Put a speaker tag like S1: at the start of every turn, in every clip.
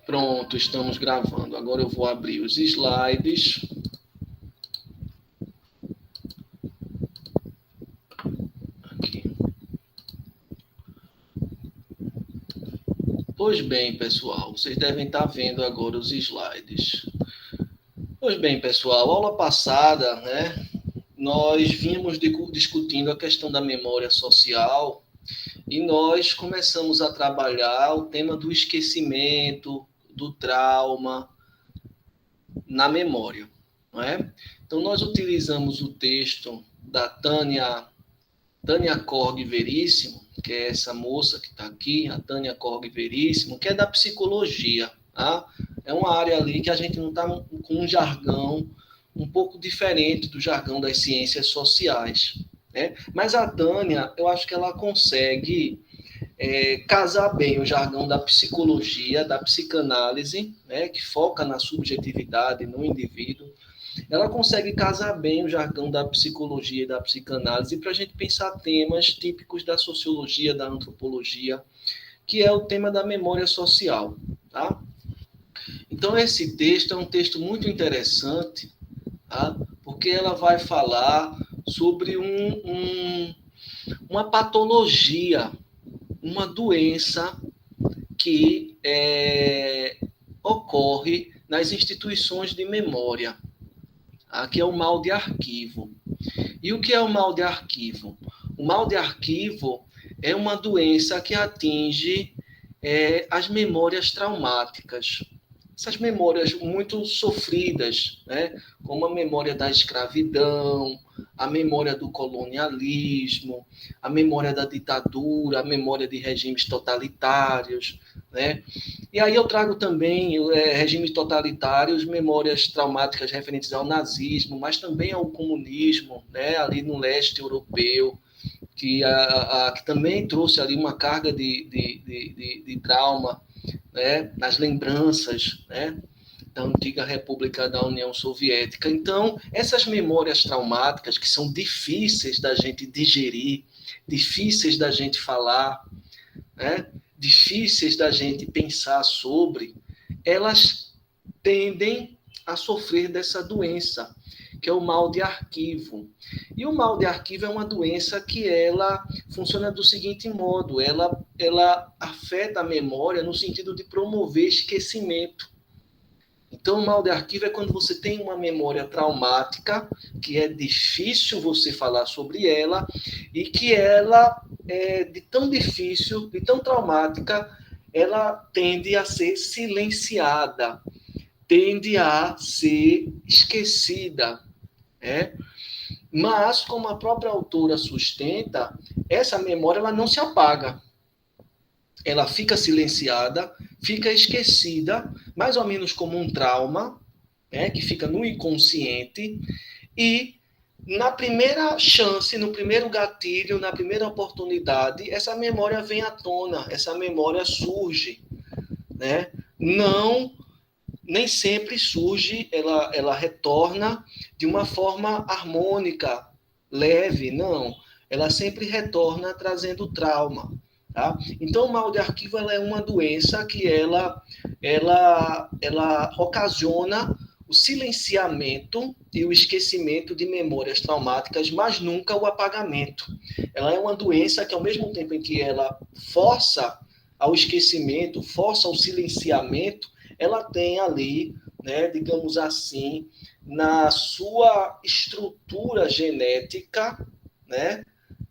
S1: Pronto, estamos gravando. Agora eu vou abrir os slides. Aqui. Pois bem, pessoal, vocês devem estar vendo agora os slides. Pois bem, pessoal, aula passada, né, nós vínhamos discutindo a questão da memória social e nós começamos a trabalhar o tema do esquecimento, do trauma na memória, não é? Então, nós utilizamos o texto da Tânia Korg Veríssimo, que é essa moça que está aqui, a Tânia Korg Veríssimo, que é da psicologia, tá? É uma área ali que a gente não está com um jargão um pouco diferente do jargão das ciências sociais, né? Mas a Tânia, eu acho que ela consegue casar bem o jargão da psicologia, da psicanálise, né, que foca na subjetividade, no indivíduo. Ela consegue casar bem o jargão da psicologia e da psicanálise para a gente pensar temas típicos da sociologia, da antropologia, que é o tema da memória social. Tá? Então, esse texto é um texto muito interessante, tá? Porque ela vai falar sobre uma patologia, uma doença que ocorre nas instituições de memória, que é o mal de arquivo. E o que é o mal de arquivo? O mal de arquivo é uma doença que atinge as memórias traumáticas. Essas memórias muito sofridas, né? Como a memória da escravidão, a memória do colonialismo, a memória da ditadura, a memória de regimes totalitários, né? E aí eu trago também regimes totalitários, memórias traumáticas referentes ao nazismo, mas também ao comunismo, né? Ali no leste europeu, que também trouxe ali uma carga de trauma, né, nas lembranças, né, da antiga República da União Soviética. Então, essas memórias traumáticas que são difíceis da gente digerir, difíceis da gente falar, né, difíceis da gente pensar sobre, elas tendem a sofrer dessa doença, que é o mal de arquivo. E o mal de arquivo é uma doença que ela funciona do seguinte modo, ela afeta a memória no sentido de promover esquecimento. Então, o mal de arquivo é quando você tem uma memória traumática, que é difícil você falar sobre ela, e que ela é de tão difícil, de tão traumática, ela tende a ser silenciada, tende a ser esquecida, né? Mas, como a própria autora sustenta, essa memória ela não se apaga. Ela fica silenciada, fica esquecida, mais ou menos como um trauma, né, que fica no inconsciente, e na primeira chance, no primeiro gatilho, na primeira oportunidade, essa memória vem à tona, essa memória surge, né? Não, nem sempre surge, ela retorna de uma forma harmônica, leve, não. Ela sempre retorna trazendo trauma. Tá? Então, o mal de arquivo ela é uma doença que ela ocasiona o silenciamento e o esquecimento de memórias traumáticas, mas nunca o apagamento. Ela é uma doença que, ao mesmo tempo em que ela força ao esquecimento, força ao silenciamento, ela tem ali, né, digamos assim, na sua estrutura genética, né,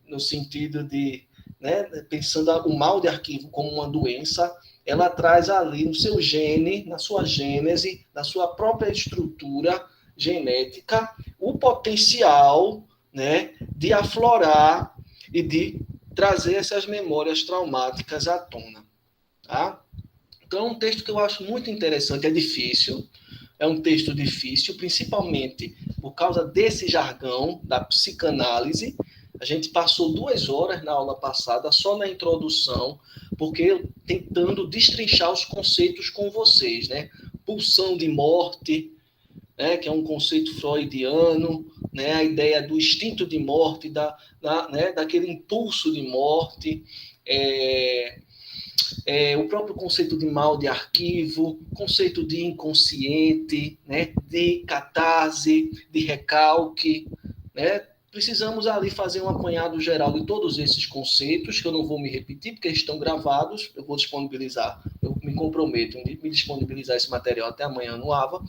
S1: no sentido de, né, pensando o mal de arquivo como uma doença, ela traz ali no seu gene, na sua gênese, na sua própria estrutura genética, o potencial, né, de aflorar e de trazer essas memórias traumáticas à tona. Tá? Então, é um texto que eu acho muito interessante, é difícil, é um texto difícil, principalmente por causa desse jargão da psicanálise. A gente passou 2 horas na aula passada só na introdução, porque tentando destrinchar os conceitos com vocês, né? Pulsão de morte, né? Que é um conceito freudiano, né? A ideia do instinto de morte, né? Daquele impulso de morte, o próprio conceito de mal de arquivo, conceito de inconsciente, né, de catarse, de recalque, né? Precisamos ali fazer um apanhado geral de todos esses conceitos, que eu não vou me repetir, porque estão gravados, eu vou disponibilizar, eu me comprometo em me disponibilizar esse material até amanhã no AVA,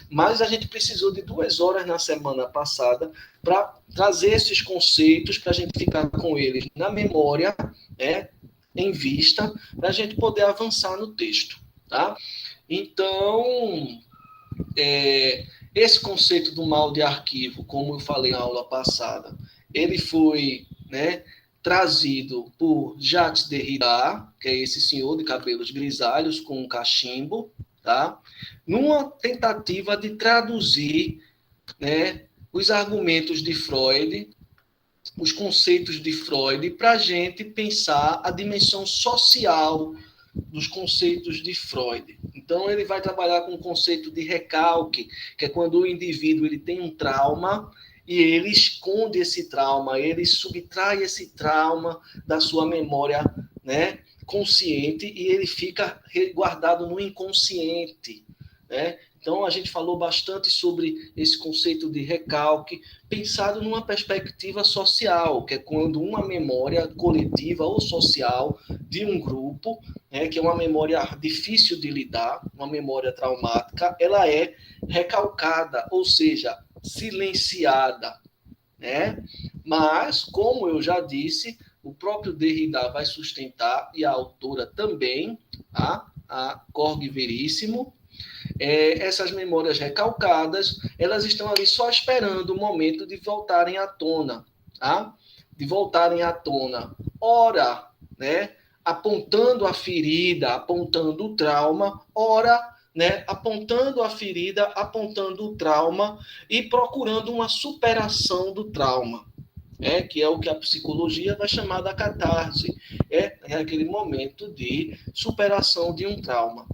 S1: mas a gente precisou de 2 horas na semana passada para trazer esses conceitos, para a gente ficar com eles na memória, né, em vista, para a gente poder avançar no texto, tá? Então, esse conceito do mal de arquivo, como eu falei na aula passada, ele foi, né, trazido por Jacques Derrida, que é esse senhor de cabelos grisalhos com um cachimbo, tá? Numa tentativa de traduzir, né, os argumentos de Freud, os conceitos de Freud, para a gente pensar a dimensão social dos conceitos de Freud. Então, ele vai trabalhar com o conceito de recalque, que é quando o indivíduo ele tem um trauma e ele esconde esse trauma, ele subtrai esse trauma da sua memória, né, consciente, e ele fica guardado no inconsciente, né? Então, a gente falou bastante sobre esse conceito de recalque, pensado numa perspectiva social, que é quando uma memória coletiva ou social de um grupo, né, que é uma memória difícil de lidar, uma memória traumática, ela é recalcada, ou seja, silenciada, né? Mas, como eu já disse, o próprio Derrida vai sustentar, e a autora também, a Jorge Veríssimo, essas memórias recalcadas, elas estão ali só esperando o momento de voltarem à tona, tá? De voltarem à tona. Ora, né, apontando a ferida, apontando o trauma, ora, né, apontando a ferida, apontando o trauma e procurando uma superação do trauma. Que é o que a psicologia vai chamar da catarse, é aquele momento de superação de um trauma.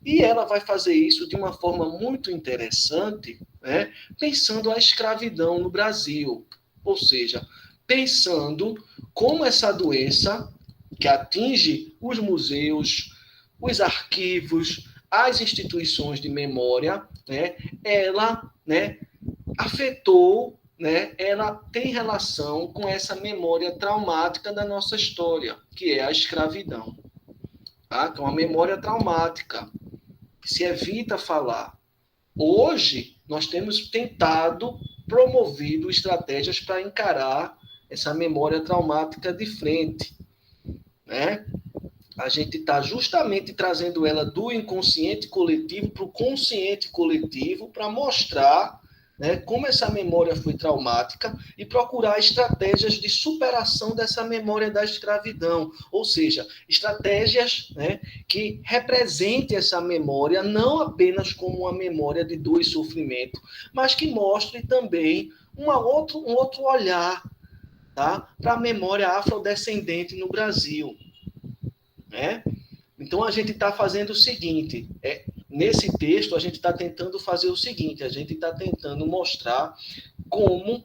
S1: E ela vai fazer isso de uma forma muito interessante, né, pensando a escravidão no Brasil, ou seja, pensando como essa doença que atinge os museus, os arquivos, as instituições de memória, né, ela, né, afetou, né, ela tem relação com essa memória traumática da nossa história, que é a escravidão. Tá? Que é uma memória traumática, que se evita falar. Hoje, nós temos tentado, promovido estratégias para encarar essa memória traumática de frente. Né? A gente está justamente trazendo ela do inconsciente coletivo para o consciente coletivo para mostrar, né, como essa memória foi traumática e procurar estratégias de superação dessa memória da escravidão, ou seja, estratégias, né, que representem essa memória não apenas como uma memória de dor e sofrimento, mas que mostre também um outro olhar, tá, para a memória afrodescendente no Brasil. Né? Então, a gente está fazendo o seguinte, nesse texto, a gente está tentando fazer o seguinte, a gente está tentando mostrar como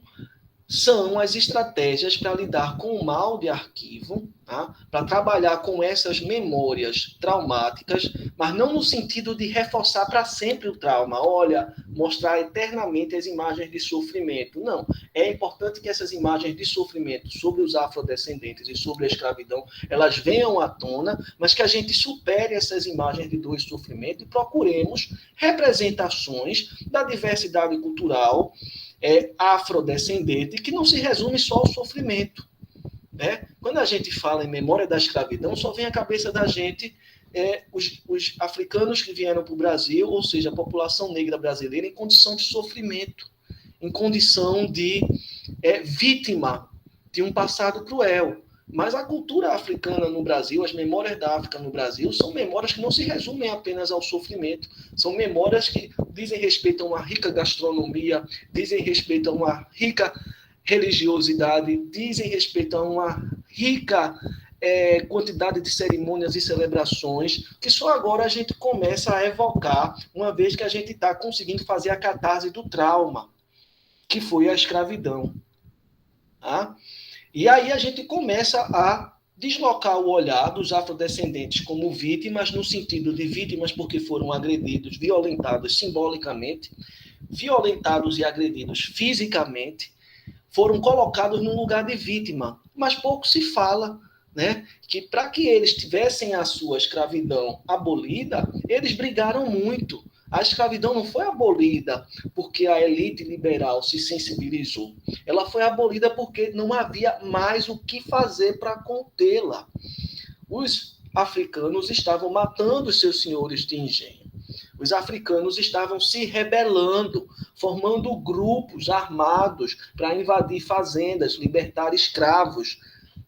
S1: são as estratégias para lidar com o mal de arquivo, tá? Para trabalhar com essas memórias traumáticas, mas não no sentido de reforçar para sempre o trauma, olha, mostrar eternamente as imagens de sofrimento. Não, é importante que essas imagens de sofrimento sobre os afrodescendentes e sobre a escravidão, elas venham à tona, mas que a gente supere essas imagens de dor e sofrimento e procuremos representações da diversidade cultural, afrodescendente, que não se resume só ao sofrimento. Né? Quando a gente fala em memória da escravidão, só vem à cabeça da gente os africanos que vieram para o Brasil, ou seja, a população negra brasileira em condição de sofrimento, em condição de vítima de um passado cruel. Mas a cultura africana no Brasil, as memórias da África no Brasil, são memórias que não se resumem apenas ao sofrimento. São memórias que dizem respeito a uma rica gastronomia, dizem respeito a uma rica religiosidade, dizem respeito a uma rica quantidade de cerimônias e celebrações, que só agora a gente começa a evocar, uma vez que a gente está conseguindo fazer a catarse do trauma, que foi a escravidão. Tá? E aí a gente começa a deslocar o olhar dos afrodescendentes como vítimas, no sentido de vítimas porque foram agredidos, violentados simbolicamente, violentados e agredidos fisicamente, foram colocados no lugar de vítima. Mas pouco se fala, né, que para que eles tivessem a sua escravidão abolida, eles brigaram muito. A escravidão não foi abolida porque a elite liberal se sensibilizou. Ela foi abolida porque não havia mais o que fazer para contê-la. Os africanos estavam matando os seus senhores de engenho. Os africanos estavam se rebelando, formando grupos armados para invadir fazendas, libertar escravos,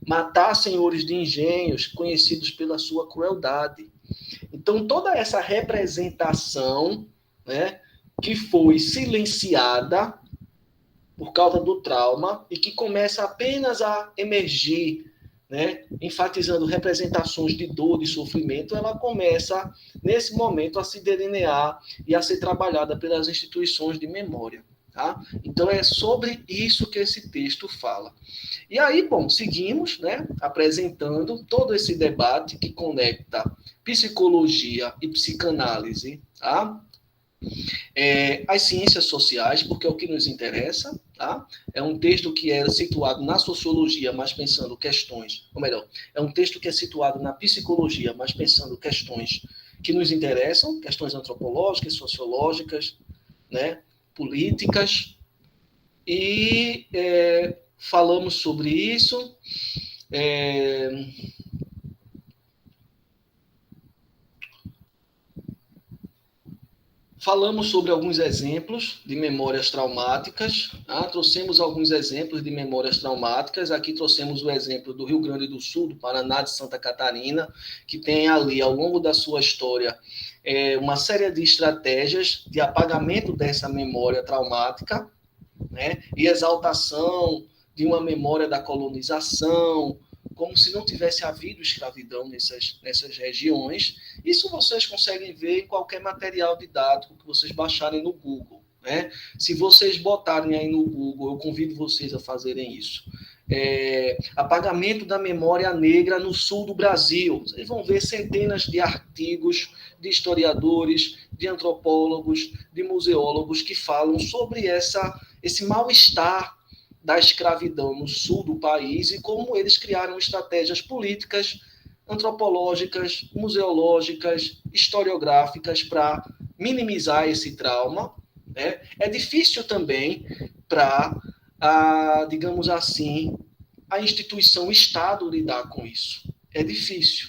S1: matar senhores de engenhos conhecidos pela sua crueldade. Então, toda essa representação, né, que foi silenciada por causa do trauma e que começa apenas a emergir, né, enfatizando representações de dor e sofrimento, ela começa, nesse momento, a se delinear e a ser trabalhada pelas instituições de memória. Tá? Então, é sobre isso que esse texto fala. E aí, bom, seguimos, né, apresentando todo esse debate que conecta psicologia e psicanálise, tá? As ciências sociais, porque é o que nos interessa, tá? É um texto que é situado na sociologia, mas pensando questões, ou melhor, é um texto que é situado na psicologia, mas pensando questões que nos interessam, questões antropológicas, sociológicas, né, políticas, e falamos sobre isso. Falamos sobre alguns exemplos de memórias traumáticas, trouxemos alguns exemplos de memórias traumáticas. Aqui trouxemos o exemplo do Rio Grande do Sul, do Paraná, de Santa Catarina, que tem ali, ao longo da sua história, uma série de estratégias de apagamento dessa memória traumática, né, e exaltação de uma memória da colonização, como se não tivesse havido escravidão nessas regiões. Isso vocês conseguem ver em qualquer material didático que vocês baixarem no Google, né? Se vocês botarem aí no Google, eu convido vocês a fazerem isso. Apagamento da memória negra no sul do Brasil. Vocês vão ver centenas de artigos de historiadores, de antropólogos, de museólogos que falam sobre esse mal-estar da escravidão no sul do país e como eles criaram estratégias políticas, antropológicas, museológicas, historiográficas para minimizar esse trauma, né? É difícil também para, digamos assim, a instituição Estado lidar com isso. É difícil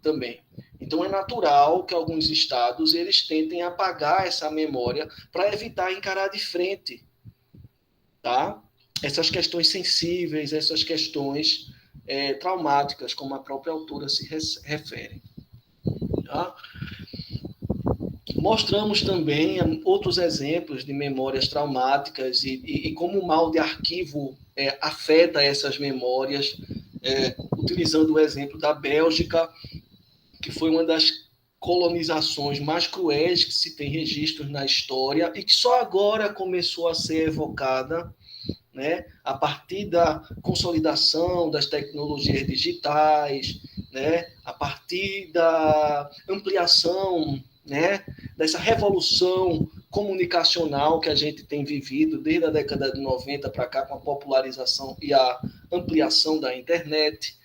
S1: também. Então, é natural que alguns estados eles tentem apagar essa memória para evitar encarar de frente, tá? Essas questões sensíveis, essas questões traumáticas, como a própria autora se refere. Tá? Mostramos também outros exemplos de memórias traumáticas e como o mal de arquivo afeta essas memórias, utilizando o exemplo da Bélgica, que foi uma das colonizações mais cruéis que se tem registros na história e que só agora começou a ser evocada, né, a partir da consolidação das tecnologias digitais, né, a partir da ampliação, né, dessa revolução comunicacional que a gente tem vivido desde a década de 90 para cá, com a popularização e a ampliação da internet,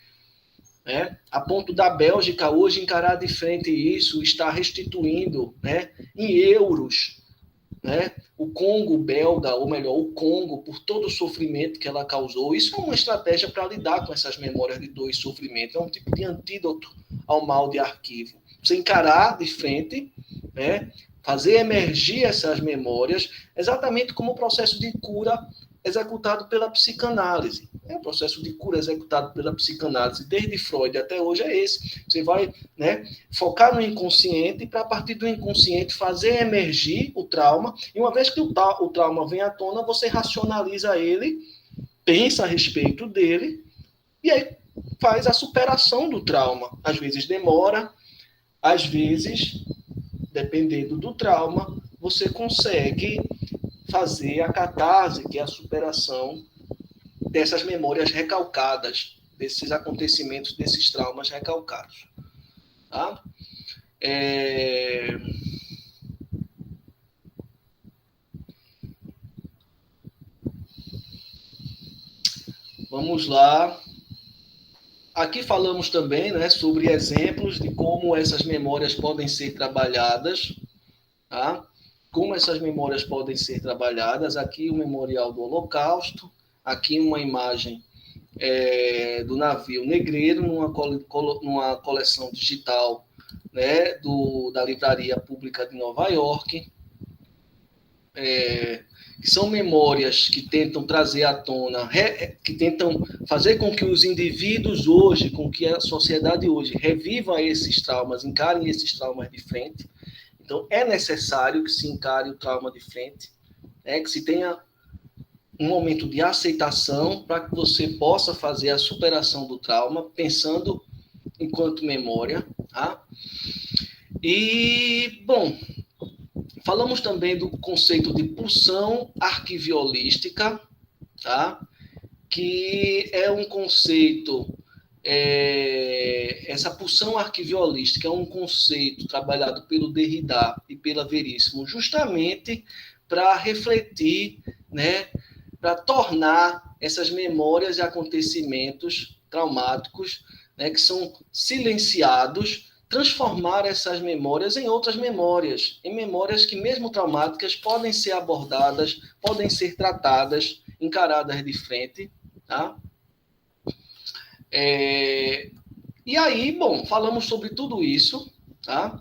S1: né, a ponto da Bélgica hoje encarar de frente isso, está restituindo, né, em euros, né, o Congo belga, ou melhor, o Congo, por todo o sofrimento que ela causou. Isso é uma estratégia para lidar com essas memórias de dor e sofrimento. É um tipo de antídoto ao mal de arquivo. Você encarar de frente, né, fazer emergir essas memórias, exatamente como o processo de cura executado pela psicanálise. O processo de cura executado pela psicanálise, desde Freud até hoje, é esse. Você vai, né, focar no inconsciente para, a partir do inconsciente, fazer emergir o trauma. E uma vez que o trauma vem à tona, você racionaliza ele, pensa a respeito dele, e aí faz a superação do trauma. Às vezes demora, às vezes, dependendo do trauma, você consegue fazer a catarse, que é a superação dessas memórias recalcadas, desses acontecimentos, desses traumas recalcados. Tá? Vamos lá. Aqui falamos também, né, sobre exemplos de como essas memórias podem ser trabalhadas. Tá? Como essas memórias podem ser trabalhadas. Aqui o memorial do Holocausto. Aqui uma imagem do navio negreiro, numa coleção digital, né, da Livraria Pública de Nova York. Que são memórias que tentam trazer à tona, que tentam fazer com que os indivíduos hoje, com que a sociedade hoje reviva esses traumas, encarem esses traumas de frente. Então, é necessário que se encare o trauma de frente, que se tenha um momento de aceitação para que você possa fazer a superação do trauma, pensando enquanto memória. Tá? E, bom, falamos também do conceito de pulsão arquiviolística, tá? Que é um conceito, essa pulsão arquiviolística é um conceito trabalhado pelo Derrida e pela Veríssimo, justamente para refletir, né, para tornar essas memórias e acontecimentos traumáticos, né, que são silenciados, transformar essas memórias em outras memórias, em memórias que, mesmo traumáticas, podem ser abordadas, podem ser tratadas, encaradas de frente. Tá? E aí, bom, falamos sobre tudo isso. Tá?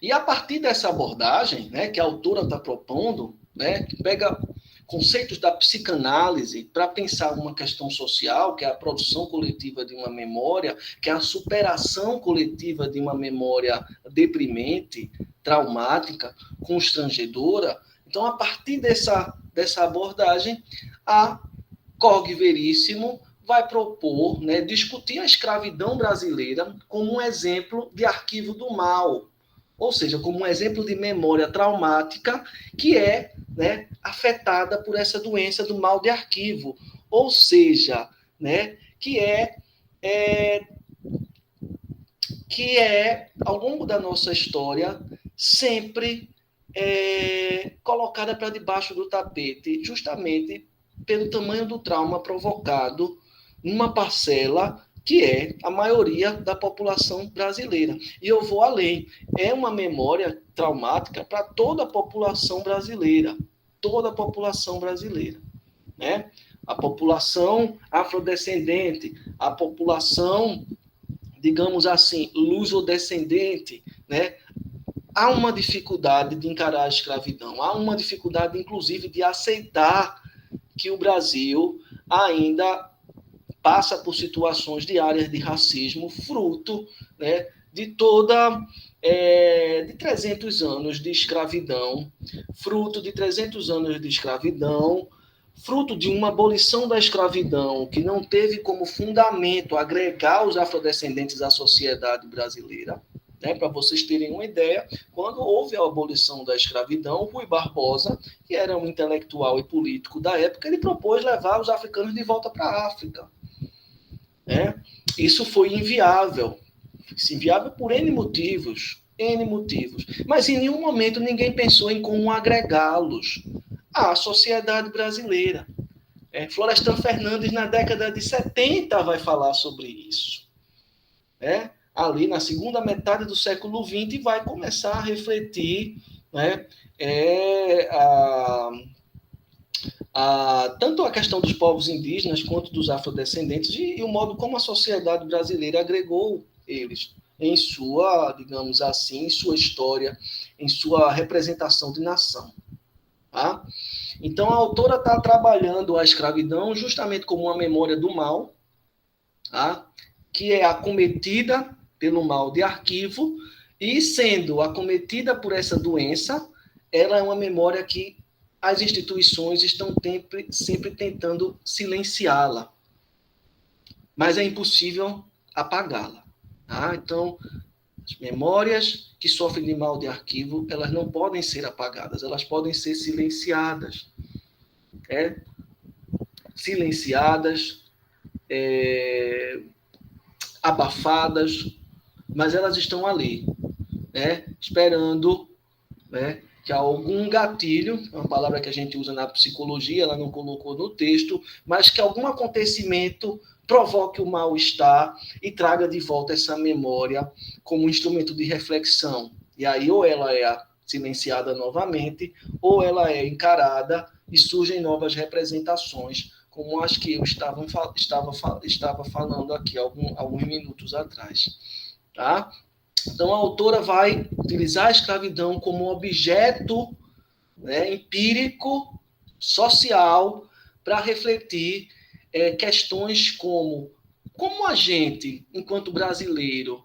S1: E a partir dessa abordagem, né, que a autora está propondo, né, que pega conceitos da psicanálise para pensar uma questão social, que é a produção coletiva de uma memória, que é a superação coletiva de uma memória deprimente, traumática, constrangedora. Então, a partir dessa abordagem, a Cog Veríssimo vai propor, né, discutir a escravidão brasileira como um exemplo de arquivo do mal, ou seja, como um exemplo de memória traumática que é, né, afetada por essa doença do mal de arquivo, ou seja, né, que é ao longo da nossa história sempre colocada para debaixo do tapete, justamente pelo tamanho do trauma provocado numa parcela que é a maioria da população brasileira. E eu vou além, é uma memória traumática para toda a população brasileira, né? A população afrodescendente, a população, digamos assim, lusodescendente, né? Há uma dificuldade de encarar a escravidão, há uma dificuldade, inclusive, de aceitar que o Brasil ainda passa por situações diárias de racismo, fruto, né, de toda de 300 anos de escravidão, fruto de 300 anos de escravidão, fruto de uma abolição da escravidão que não teve como fundamento agregar os afrodescendentes à sociedade brasileira. Né, para vocês terem uma ideia, quando houve a abolição da escravidão, Rui Barbosa, que era um intelectual e político da época, ele propôs levar os africanos de volta para a África. Né? Isso foi inviável por N motivos, mas em nenhum momento ninguém pensou em como agregá-los à sociedade brasileira. Florestan Fernandes, na década de 70, vai falar sobre isso. Ali na segunda metade do século XX, vai começar a refletir, né, tanto a questão dos povos indígenas quanto dos afrodescendentes e o modo como a sociedade brasileira agregou eles em sua, digamos assim, em sua história, em sua representação de nação. Tá? Então, a autora está trabalhando a escravidão justamente como uma memória do mal, tá? Que é acometida pelo mal de arquivo, e sendo acometida por essa doença, ela é uma memória que as instituições estão sempre tentando silenciá-la, mas é impossível apagá-la. Tá? Então, as memórias que sofrem de mal de arquivo, elas não podem ser apagadas, elas podem ser silenciadas. Silenciadas, abafadas, mas elas estão ali, né, esperando, né, que algum gatilho, uma palavra que a gente usa na psicologia, ela não colocou no texto, mas que algum acontecimento provoque o mal-estar e traga de volta essa memória como um instrumento de reflexão. E aí, ou ela é silenciada novamente, ou ela é encarada e surgem novas representações, como as que eu estava falando aqui alguns minutos atrás. Tá? Então, a autora vai utilizar a escravidão como objeto, né, empírico, social, para refletir questões como a gente, enquanto brasileiros,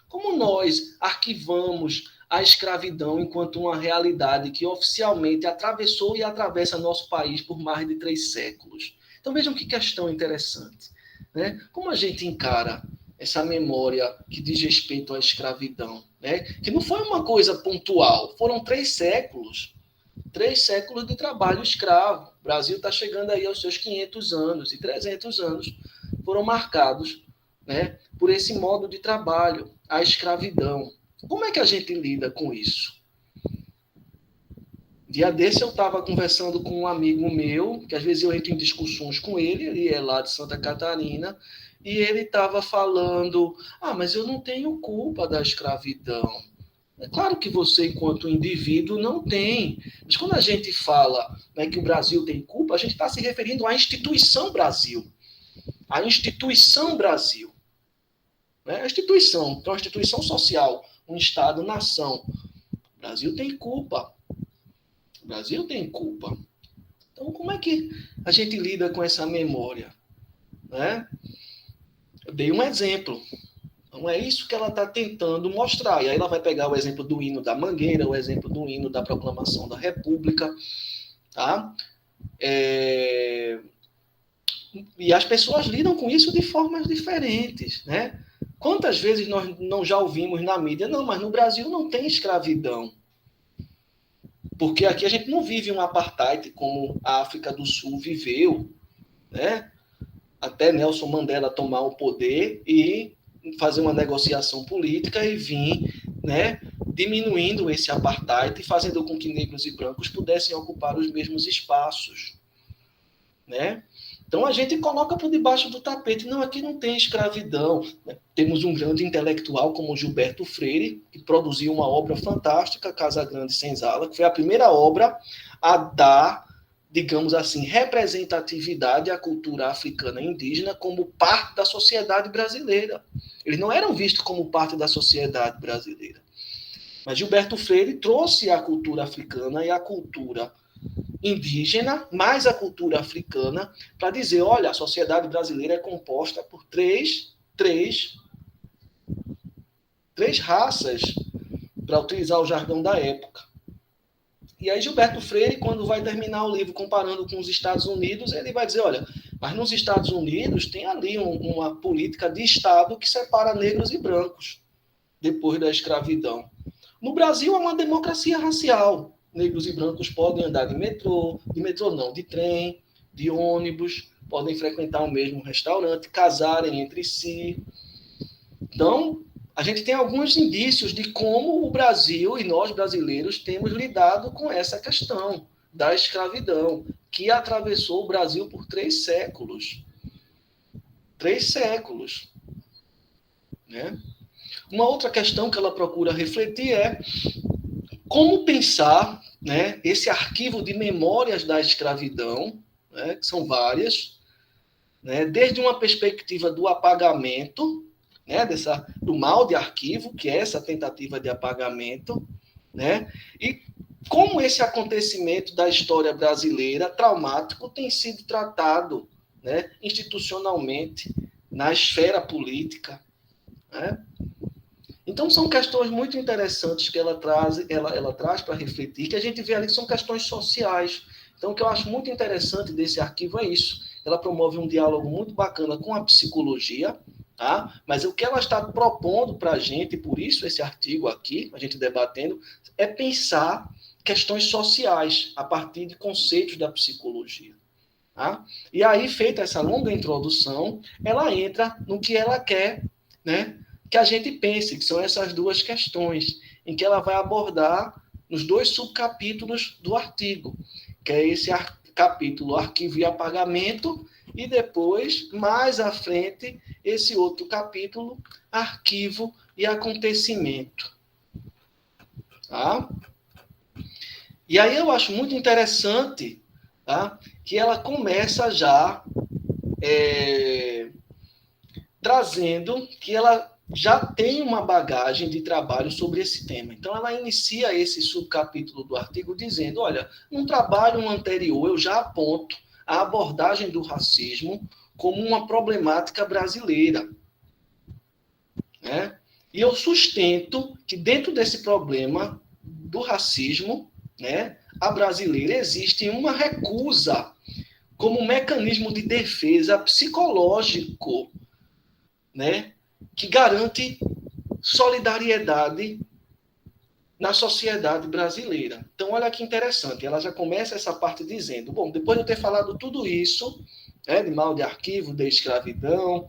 S1: como nós arquivamos a escravidão enquanto uma realidade que oficialmente atravessou e atravessa nosso país por mais de 3 séculos. Então, vejam que questão interessante, né? Como a gente encara essa memória que diz respeito à escravidão, né? Que não foi uma coisa pontual, foram 3 séculos de trabalho escravo. O Brasil está chegando aí aos seus 500 anos, e 300 anos foram marcados, né, por esse modo de trabalho, a escravidão. Como é que a gente lida com isso? Dia desse eu estava conversando com um amigo meu, que às vezes eu entro em discussões com ele é lá de Santa Catarina, e ele estava falando, mas eu não tenho culpa da escravidão. É claro que você, enquanto indivíduo, não tem. Mas quando a gente fala, né, que o Brasil tem culpa, a gente está se referindo à instituição Brasil. A instituição Brasil. Né? A instituição, então a instituição social, um Estado-nação. O Brasil tem culpa. O Brasil tem culpa. Então, como é que a gente lida com essa memória? Né? Eu dei um exemplo. Então, é isso que ela está tentando mostrar. E aí ela vai pegar o exemplo do hino da Mangueira, o exemplo do hino da Proclamação da República. Tá? E as pessoas lidam com isso de formas diferentes. Né? Quantas vezes nós não já ouvimos na mídia, não, mas no Brasil não tem escravidão. Porque aqui a gente não vive um apartheid como a África do Sul viveu, né? Até Nelson Mandela tomar o poder e fazer uma negociação política e vir, né, diminuindo esse apartheid e fazendo com que negros e brancos pudessem ocupar os mesmos espaços, né? Então a gente coloca por debaixo do tapete, não, aqui não tem escravidão. Temos um grande intelectual como Gilberto Freire, que produziu uma obra fantástica, Casa Grande Senzala, que foi a primeira obra a dar, digamos assim, representatividade à cultura africana e indígena como parte da sociedade brasileira. Eles não eram vistos como parte da sociedade brasileira. Mas Gilberto Freire trouxe a cultura africana e a cultura indígena, mais a cultura africana, para dizer, olha, a sociedade brasileira é composta por três raças, para utilizar o jargão da época. E aí Gilberto Freire, quando vai terminar o livro comparando com os Estados Unidos, ele vai dizer, olha, mas nos Estados Unidos tem ali uma política de Estado que separa negros e brancos, depois da escravidão. No Brasil é uma democracia racial. Negros e brancos podem andar de trem, de ônibus, podem frequentar o mesmo restaurante, casarem entre si. Então, a gente tem alguns indícios de como o Brasil e nós brasileiros temos lidado com essa questão da escravidão, que atravessou o Brasil por 3 séculos. 3 séculos. Né? Uma outra questão que ela procura refletir é como pensar, né, esse arquivo de memórias da escravidão, né, que são várias, né, desde uma perspectiva do apagamento, né, do mal de arquivo, que é essa tentativa de apagamento, né, e como esse acontecimento da história brasileira traumático tem sido tratado, né, institucionalmente na esfera política, né? Então, são questões muito interessantes que ela traz para refletir, que a gente vê ali que são questões sociais. Então, o que eu acho muito interessante desse arquivo é isso. Ela promove um diálogo muito bacana com a psicologia, tá? Mas o que ela está propondo para a gente, por isso esse artigo aqui, a gente debatendo, é pensar questões sociais a partir de conceitos da psicologia. Tá? E aí, feita essa longa introdução, ela entra no que ela quer, né, que a gente pense, que são essas duas questões, em que ela vai abordar nos 2 subcapítulos do artigo, que é esse capítulo arquivo e apagamento, e depois, mais à frente, esse outro capítulo, arquivo e acontecimento. Tá? E aí eu acho muito interessante, tá, que ela começa já trazendo que ela já tem uma bagagem de trabalho sobre esse tema. Então, ela inicia esse subcapítulo do artigo dizendo, olha, num trabalho anterior eu já aponto a abordagem do racismo como uma problemática brasileira. Né? E eu sustento que dentro desse problema do racismo, né, a brasileira, existe uma recusa como um mecanismo de defesa psicológico, né, que garante solidariedade na sociedade brasileira. Então, olha que interessante, ela já começa essa parte dizendo, bom, depois de eu ter falado tudo isso, de mal de arquivo, de escravidão,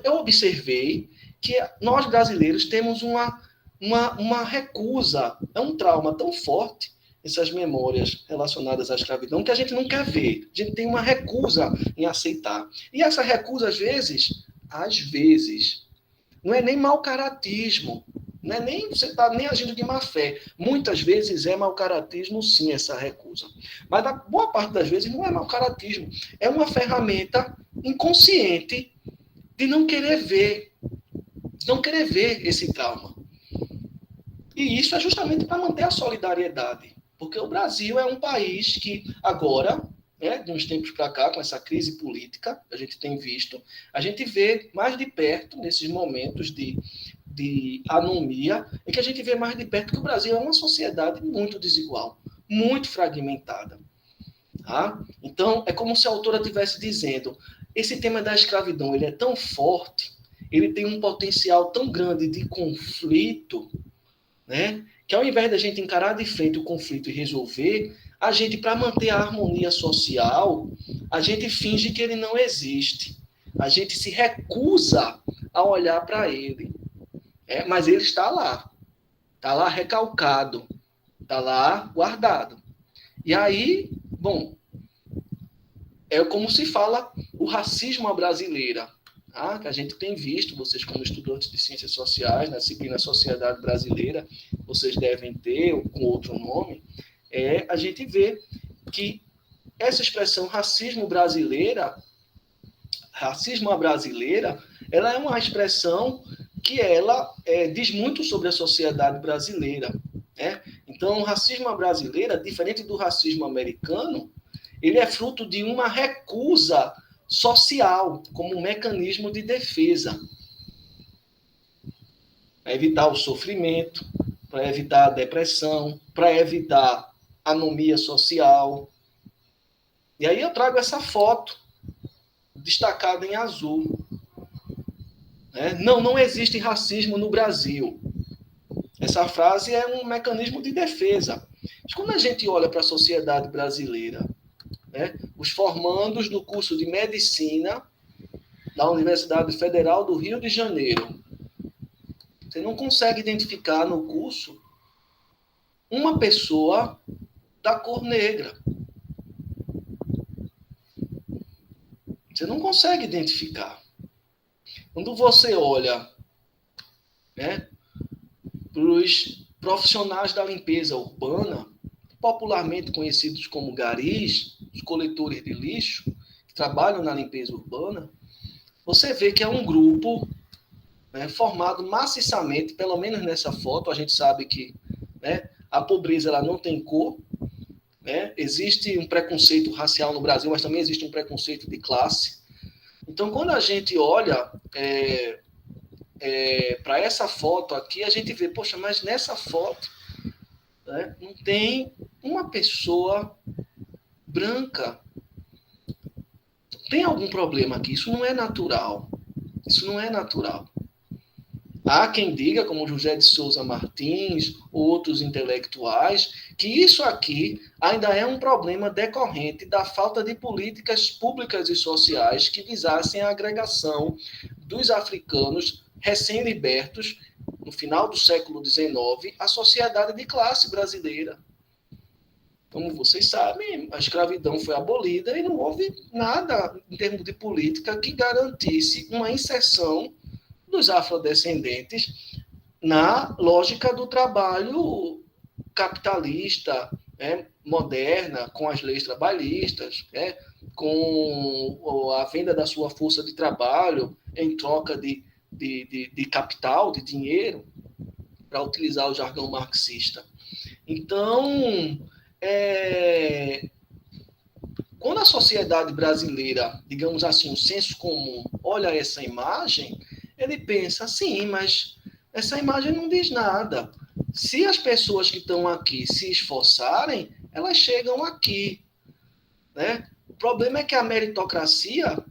S1: eu observei que nós brasileiros temos uma recusa, é um trauma tão forte, essas memórias relacionadas à escravidão, que a gente não quer ver. A gente tem uma recusa em aceitar. E essa recusa, às vezes, não é nem mau caratismo, não é nem você está nem agindo de má fé. Muitas vezes é mau caratismo, sim, essa recusa. Mas na boa parte das vezes não é mau caratismo. É uma ferramenta inconsciente de não querer ver esse trauma. E isso é justamente para manter a solidariedade. Porque o Brasil é um país que agora, de uns tempos para cá, com essa crise política, a gente tem visto, a gente vê mais de perto, nesses momentos de anomia, é que a gente vê mais de perto que o Brasil é uma sociedade muito desigual, muito fragmentada. Tá? Então, é como se a autora estivesse dizendo, esse tema da escravidão ele é tão forte, ele tem um potencial tão grande de conflito, né? Que ao invés da gente encarar de frente o conflito e resolver, a gente, para manter a harmonia social, a gente finge que ele não existe. A gente se recusa a olhar para ele. Mas ele está lá recalcado, está lá guardado. E aí, bom, é como se fala o racismo à brasileira, tá? Que a gente tem visto, vocês como estudantes de ciências sociais, na disciplina Sociedade Brasileira, vocês devem ter, ou com outro nome, a gente vê que essa expressão racismo à brasileira, ela é uma expressão que ela diz muito sobre a sociedade brasileira. Né? Então, o racismo à brasileira, diferente do racismo americano, ele é fruto de uma recusa social, como um mecanismo de defesa. Para evitar o sofrimento, para evitar a depressão, para evitar a anomia social. E aí eu trago essa foto, destacada em azul. Não existe racismo no Brasil. Essa frase é um mecanismo de defesa. Mas quando a gente olha para a sociedade brasileira, os formandos do curso de medicina da Universidade Federal do Rio de Janeiro, você não consegue identificar no curso uma pessoa da cor negra. Você não consegue identificar. Quando você olha para os profissionais da limpeza urbana, popularmente conhecidos como garis, os coletores de lixo, que trabalham na limpeza urbana, você vê que é um grupo formado maciçamente, pelo menos nessa foto, a gente sabe que a pobreza ela não tem cor, existe um preconceito racial no Brasil, mas também existe um preconceito de classe. Então, quando a gente olha para essa foto aqui, a gente vê, poxa, mas nessa foto não tem uma pessoa branca. Tem algum problema aqui? Isso não é natural. Isso não é natural. Há quem diga, como José de Souza Martins, outros intelectuais, que isso aqui ainda é um problema decorrente da falta de políticas públicas e sociais que visassem a agregação dos africanos recém-libertos, no final do século XIX, à sociedade de classe brasileira. Como vocês sabem, a escravidão foi abolida e não houve nada em termos de política que garantisse uma inserção dos afrodescendentes na lógica do trabalho capitalista, moderna, com as leis trabalhistas, com a venda da sua força de trabalho em troca de capital, de dinheiro, para utilizar o jargão marxista. Então, quando a sociedade brasileira, digamos assim, o senso comum, olha essa imagem, ele pensa, sim, mas essa imagem não diz nada. Se as pessoas que estão aqui se esforçarem, elas chegam aqui, né? O problema é que a meritocracia,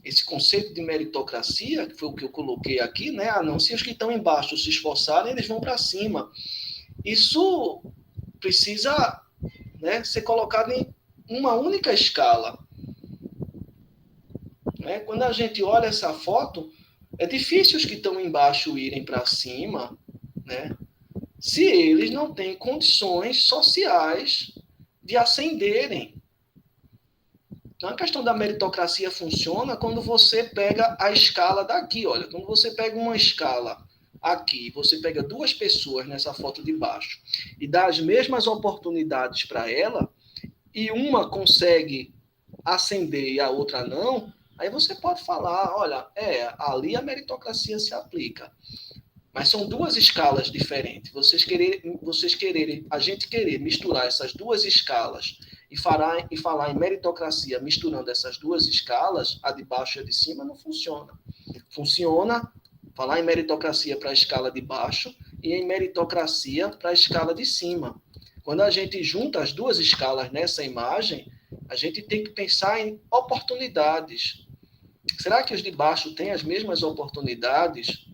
S1: esse conceito de meritocracia, que foi o que eu coloquei aqui, né? Não, se os que estão embaixo se esforçarem, eles vão para cima. Isso precisa, né, ser colocado em uma única escala. Né? Quando a gente olha essa foto, é difícil os que estão embaixo irem para cima, né? Se eles não têm condições sociais de ascenderem. Então, a questão da meritocracia funciona quando você pega a escala daqui. Olha, quando você pega uma escala aqui, você pega duas pessoas nessa foto de baixo e dá as mesmas oportunidades para ela, e uma consegue ascender e a outra não, aí você pode falar, olha, ali a meritocracia se aplica. Mas são duas escalas diferentes. A gente querer misturar essas duas escalas e falar em meritocracia misturando essas duas escalas, a de baixo e a de cima, não funciona. Funciona falar em meritocracia para a escala de baixo e em meritocracia para a escala de cima. Quando a gente junta as duas escalas nessa imagem, a gente tem que pensar em oportunidades. Será que os de baixo têm as mesmas oportunidades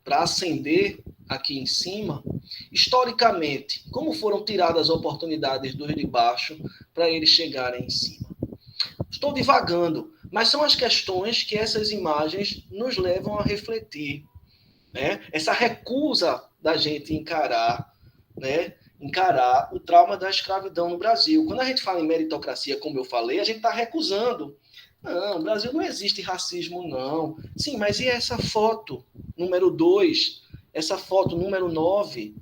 S1: para ascender aqui em cima? Historicamente, como foram tiradas as oportunidades dos de baixo para eles chegarem em cima? Estou divagando, mas são as questões que essas imagens nos levam a refletir, né? Essa recusa da gente encarar o trauma da escravidão no Brasil. Quando a gente fala em meritocracia, como eu falei, a gente está recusando. Não, no Brasil não existe racismo, não. Sim, mas e essa foto número 2? Essa foto número 9?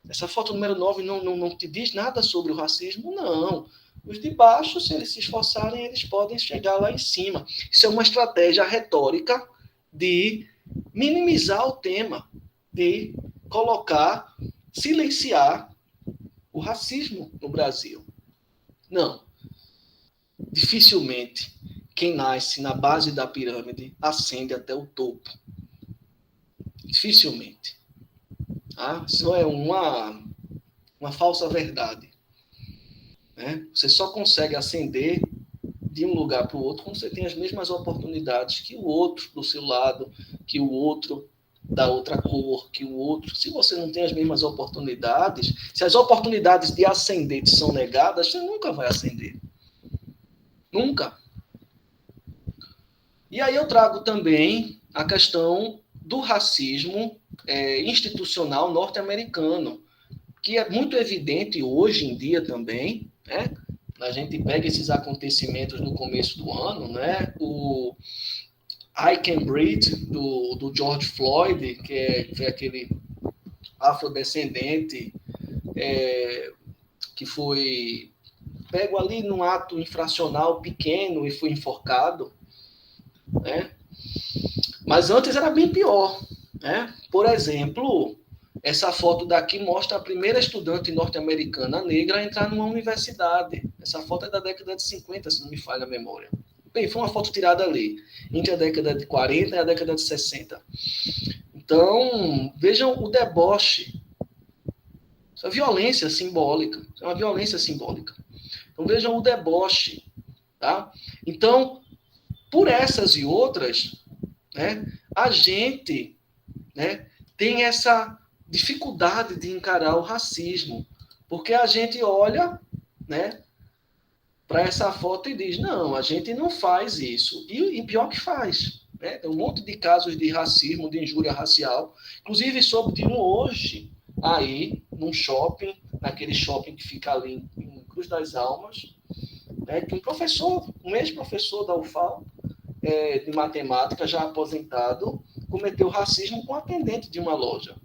S1: Essa foto número 9 não te diz nada sobre o racismo? Não. Os de baixo, se eles se esforçarem, eles podem chegar lá em cima. Isso é uma estratégia retórica de minimizar o tema, de silenciar o racismo no Brasil. Não. Dificilmente quem nasce na base da pirâmide ascende até o topo. Dificilmente. Isso é uma falsa verdade. Né? Você só consegue ascender de um lugar para o outro quando você tem as mesmas oportunidades que o outro do seu lado, que o outro da outra cor, que o outro. Se você não tem as mesmas oportunidades, se as oportunidades de ascender te são negadas, você nunca vai ascender. Nunca. E aí eu trago também a questão do racismo institucional norte-americano, que é muito evidente hoje em dia também, né? A gente pega esses acontecimentos no começo do ano, né? O I Can Breathe, do George Floyd, que foi aquele afrodescendente que foi pego ali num ato infracional pequeno e foi enforcado, né? Mas antes era bem pior, né? Por exemplo, essa foto daqui mostra a primeira estudante norte-americana negra a entrar numa universidade. Essa foto é da década de 50, se não me falha a memória. Bem, foi uma foto tirada ali, entre a década de 40 e a década de 60. Então, vejam o deboche. Isso é violência simbólica. Isso é uma violência simbólica. Então, vejam o deboche. Tá? Então, por essas e outras, né, a gente né, tem essa dificuldade de encarar o racismo, porque a gente olha, né, para essa foto e diz, não, a gente não faz isso. E pior que faz. Né? Tem um monte de casos de racismo, de injúria racial. Inclusive, soube de um hoje, aí, num shopping, naquele shopping que fica ali em Cruz das Almas, né, que um ex-professor da UFAL, de matemática, já aposentado, cometeu racismo com um atendente de uma loja.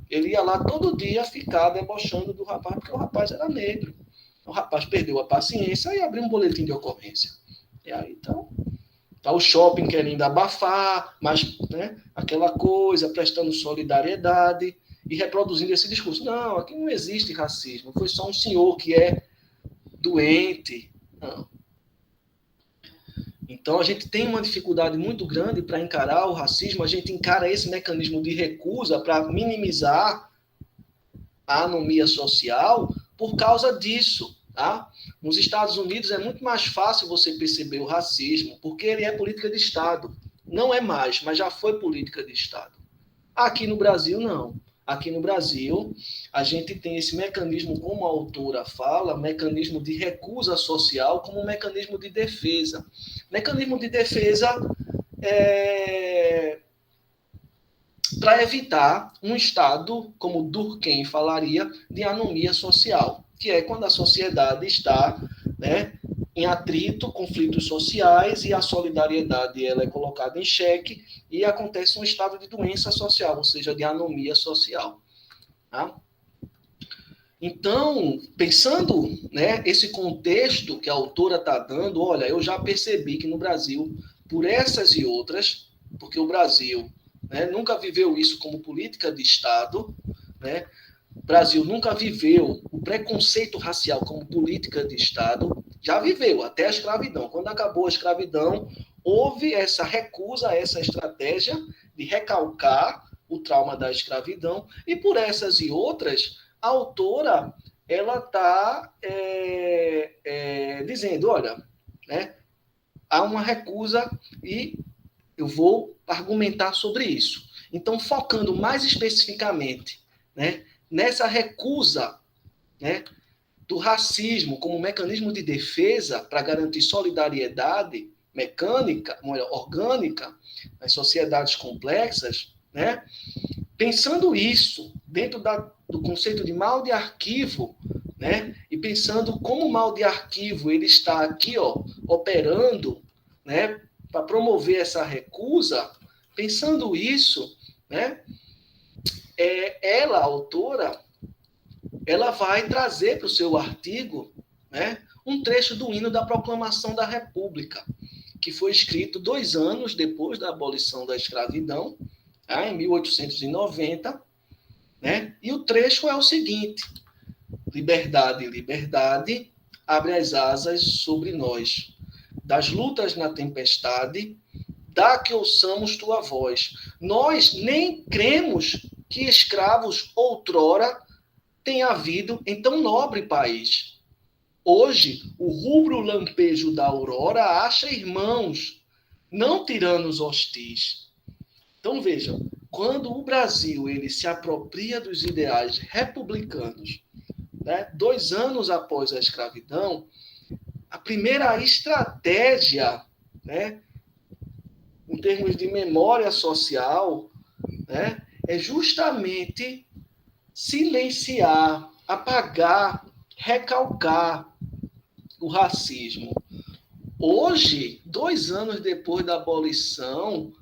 S1: Ele ia lá todo dia ficar debochando do rapaz, porque o rapaz era negro. O rapaz perdeu a paciência e abriu um boletim de ocorrência. E aí, então, tá o shopping querendo abafar, mas, né, aquela coisa, prestando solidariedade e reproduzindo esse discurso. Não, aqui não existe racismo. Foi só um senhor que é doente. Não. Então, a gente tem uma dificuldade muito grande para encarar o racismo. A gente encara esse mecanismo de recusa para minimizar a anomia social por causa disso. Tá? Nos Estados Unidos é muito mais fácil você perceber o racismo, porque ele é política de Estado. Não é mais, mas já foi política de Estado. Aqui no Brasil, não. Aqui no Brasil, a gente tem esse mecanismo, como a autora fala, mecanismo de recusa social como um mecanismo de defesa. Mecanismo de defesa para evitar um estado, como Durkheim falaria, de anomia social, que é quando a sociedade está, né, em atrito, conflitos sociais, e a solidariedade ela é colocada em xeque e acontece um estado de doença social, ou seja, de anomia social. Tá? Então, pensando, né, esse contexto que a autora está dando, olha, eu já percebi que no Brasil, por essas e outras, porque o Brasil, né, nunca viveu isso como política de Estado, né? O Brasil nunca viveu o preconceito racial como política de Estado, já viveu até a escravidão. Quando acabou a escravidão, houve essa recusa a essa estratégia de recalcar o trauma da escravidão, e por essas e outras, a autora ela está dizendo, olha, né, há uma recusa e eu vou argumentar sobre isso. Então, focando mais especificamente, né, nessa recusa, né, do racismo como mecanismo de defesa para garantir solidariedade orgânica nas sociedades complexas, né, pensando isso dentro do conceito de mal de arquivo, né, e pensando como o mal de arquivo ele está aqui, ó, operando, né, para promover essa recusa, pensando isso, né, ela, a autora, ela vai trazer para o seu artigo, né, um trecho do hino da Proclamação da República, que foi escrito 2 anos depois da abolição da escravidão, tá, em 1890, né, e o trecho é o seguinte: liberdade, liberdade, abre as asas sobre nós, das lutas na tempestade, dá que ouçamos tua voz. Nós nem cremos que escravos outrora tenha havido em tão nobre país. Hoje, o rubro lampejo da aurora acha irmãos, não tiranos hostis. Então, vejam, quando o Brasil ele se apropria dos ideais republicanos, né, 2 anos após a escravidão, a primeira estratégia, né, em termos de memória social, né, é justamente silenciar, apagar, recalcar o racismo. Hoje, 2 anos depois da abolição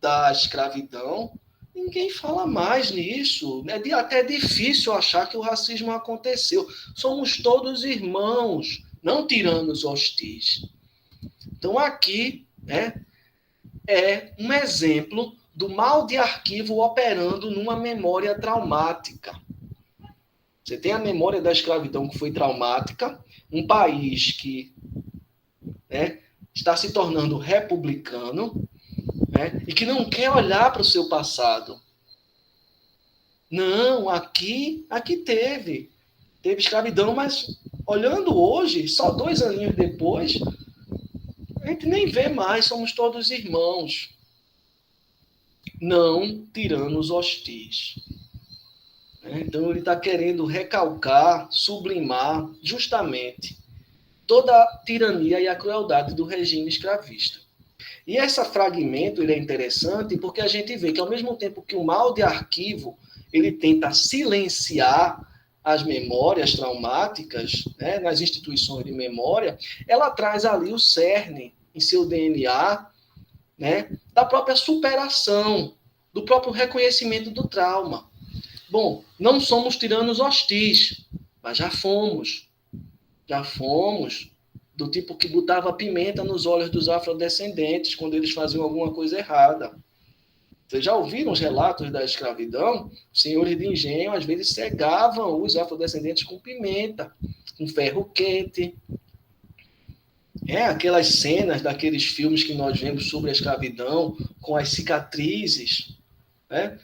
S1: da escravidão, ninguém fala mais nisso. É até difícil achar que o racismo aconteceu. Somos todos irmãos, não tiranos hostis. Então, aqui, né, é um exemplo do mal de arquivo operando numa memória traumática. Você tem a memória da escravidão que foi traumática, um país que, né, está se tornando republicano, né, e que não quer olhar para o seu passado. Não, aqui teve escravidão, mas olhando hoje, só 2 aninhos depois, a gente nem vê mais, somos todos irmãos. não tiranos hostis. Então, ele está querendo recalcar, sublimar, justamente, toda a tirania e a crueldade do regime escravista. E esse fragmento ele é interessante porque a gente vê que, ao mesmo tempo que o mal de arquivo ele tenta silenciar as memórias traumáticas, né, nas instituições de memória, ela traz ali o cerne em seu DNA, né, da própria superação, do próprio reconhecimento do trauma. Bom, não somos tiranos hostis, mas já fomos. Já fomos do tipo que botava pimenta nos olhos dos afrodescendentes quando eles faziam alguma coisa errada. Vocês já ouviram os relatos da escravidão? Os senhores de engenho, às vezes, cegavam os afrodescendentes com pimenta, com ferro quente. Aquelas cenas daqueles filmes que nós vemos sobre a escravidão, com as cicatrizes. Né?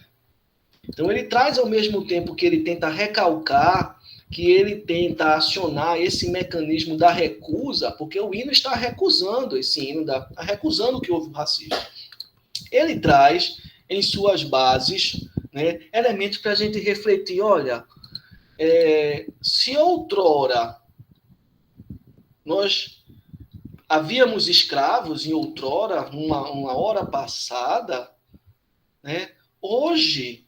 S1: Então, ele traz, ao mesmo tempo que ele tenta recalcar, que ele tenta acionar esse mecanismo da recusa, porque o hino está recusando esse hino, está recusando que houve o racismo. Ele traz em suas bases, né, elementos para a gente refletir. Olha, se outrora nós havíamos escravos, em outrora, uma hora passada, né, hoje,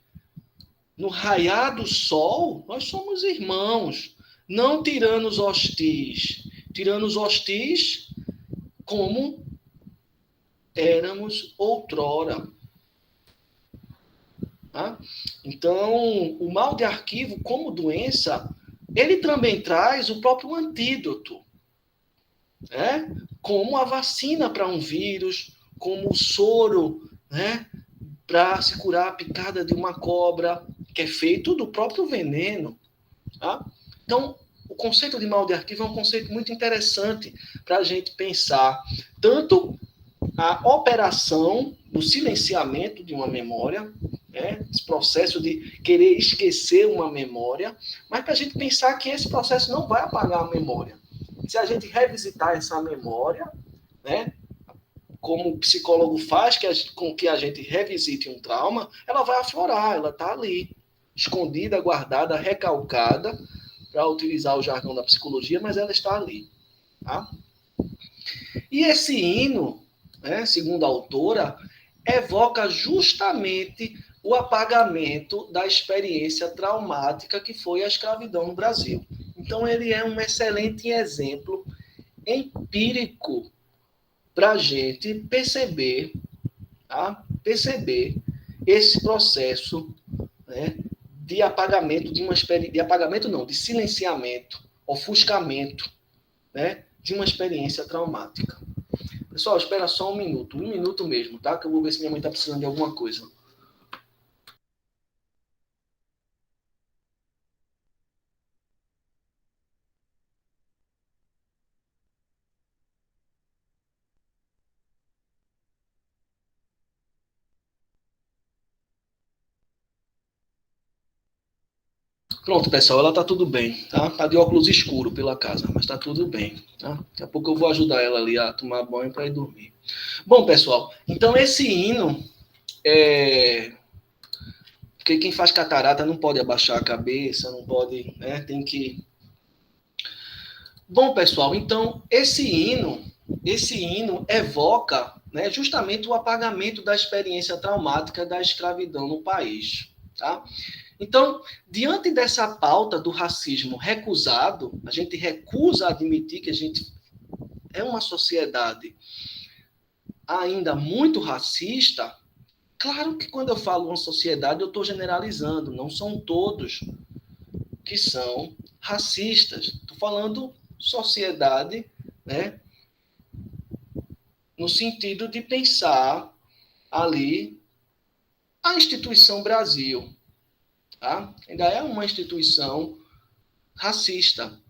S1: no raiar do sol, nós somos irmãos, não tiranos hostis. Tiranos hostis como éramos outrora. Tá? Então, o mal de arquivo, como doença, ele também traz o próprio antídoto, né? Como a vacina para um vírus, como o soro, né? Para se curar a picada de uma cobra, que é feito do próprio veneno. Tá? Então, o conceito de mal de arquivo é um conceito muito interessante para a gente pensar tanto a operação do silenciamento de uma memória, né? Esse processo de querer esquecer uma memória, mas para a gente pensar que esse processo não vai apagar a memória. Se a gente revisitar essa memória, né? Como o psicólogo faz com que a gente revisite um trauma, ela vai aflorar, ela está ali, escondida, guardada, recalcada, para utilizar o jargão da psicologia, mas ela está ali. Tá? E esse hino, né, segundo a autora, evoca justamente o apagamento da experiência traumática que foi a escravidão no Brasil. Então, ele é um excelente exemplo empírico para a gente perceber, tá? Perceber esse processo, né, de apagamento de uma experiência, de apagamento não, de silenciamento, ofuscamento, né, de uma experiência traumática. Pessoal, espera só um minuto mesmo, tá? Que eu vou ver se minha mãe está precisando de alguma coisa. Pronto, pessoal, ela tá tudo bem, tá? Tá de óculos escuro pela casa, mas tá tudo bem, tá? Daqui a pouco eu vou ajudar ela ali a tomar banho para ir dormir. Bom, pessoal, então esse hino porque quem faz catarata não pode abaixar a cabeça, não pode, né? Tem que. Bom, pessoal, então esse hino evoca, né, justamente o apagamento da experiência traumática da escravidão no país, tá? Então, diante dessa pauta do racismo recusado, a gente recusa admitir que a gente é uma sociedade ainda muito racista. Claro que quando eu falo uma sociedade, eu estou generalizando, não são todos que são racistas. Estou falando sociedade, né, no sentido de pensar ali a instituição Brasil. Tá? Ainda é uma instituição racista.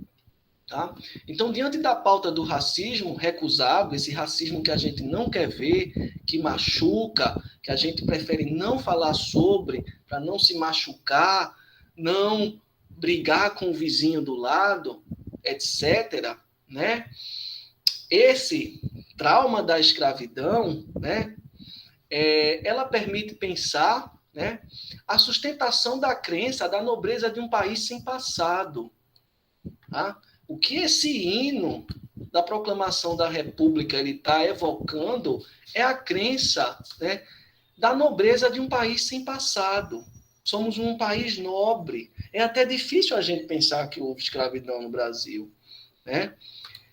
S1: Tá? Então, diante da pauta do racismo recusado, esse racismo que a gente não quer ver, que machuca, que a gente prefere não falar sobre, para não se machucar, não brigar com o vizinho do lado, etc., né? Esse trauma da escravidão, né, ela permite pensar, né, a sustentação da crença da nobreza de um país sem passado. Tá? O que esse hino da proclamação da República ele está evocando é a crença, né, da nobreza de um país sem passado. Somos um país nobre. É até difícil a gente pensar que houve escravidão no Brasil, né?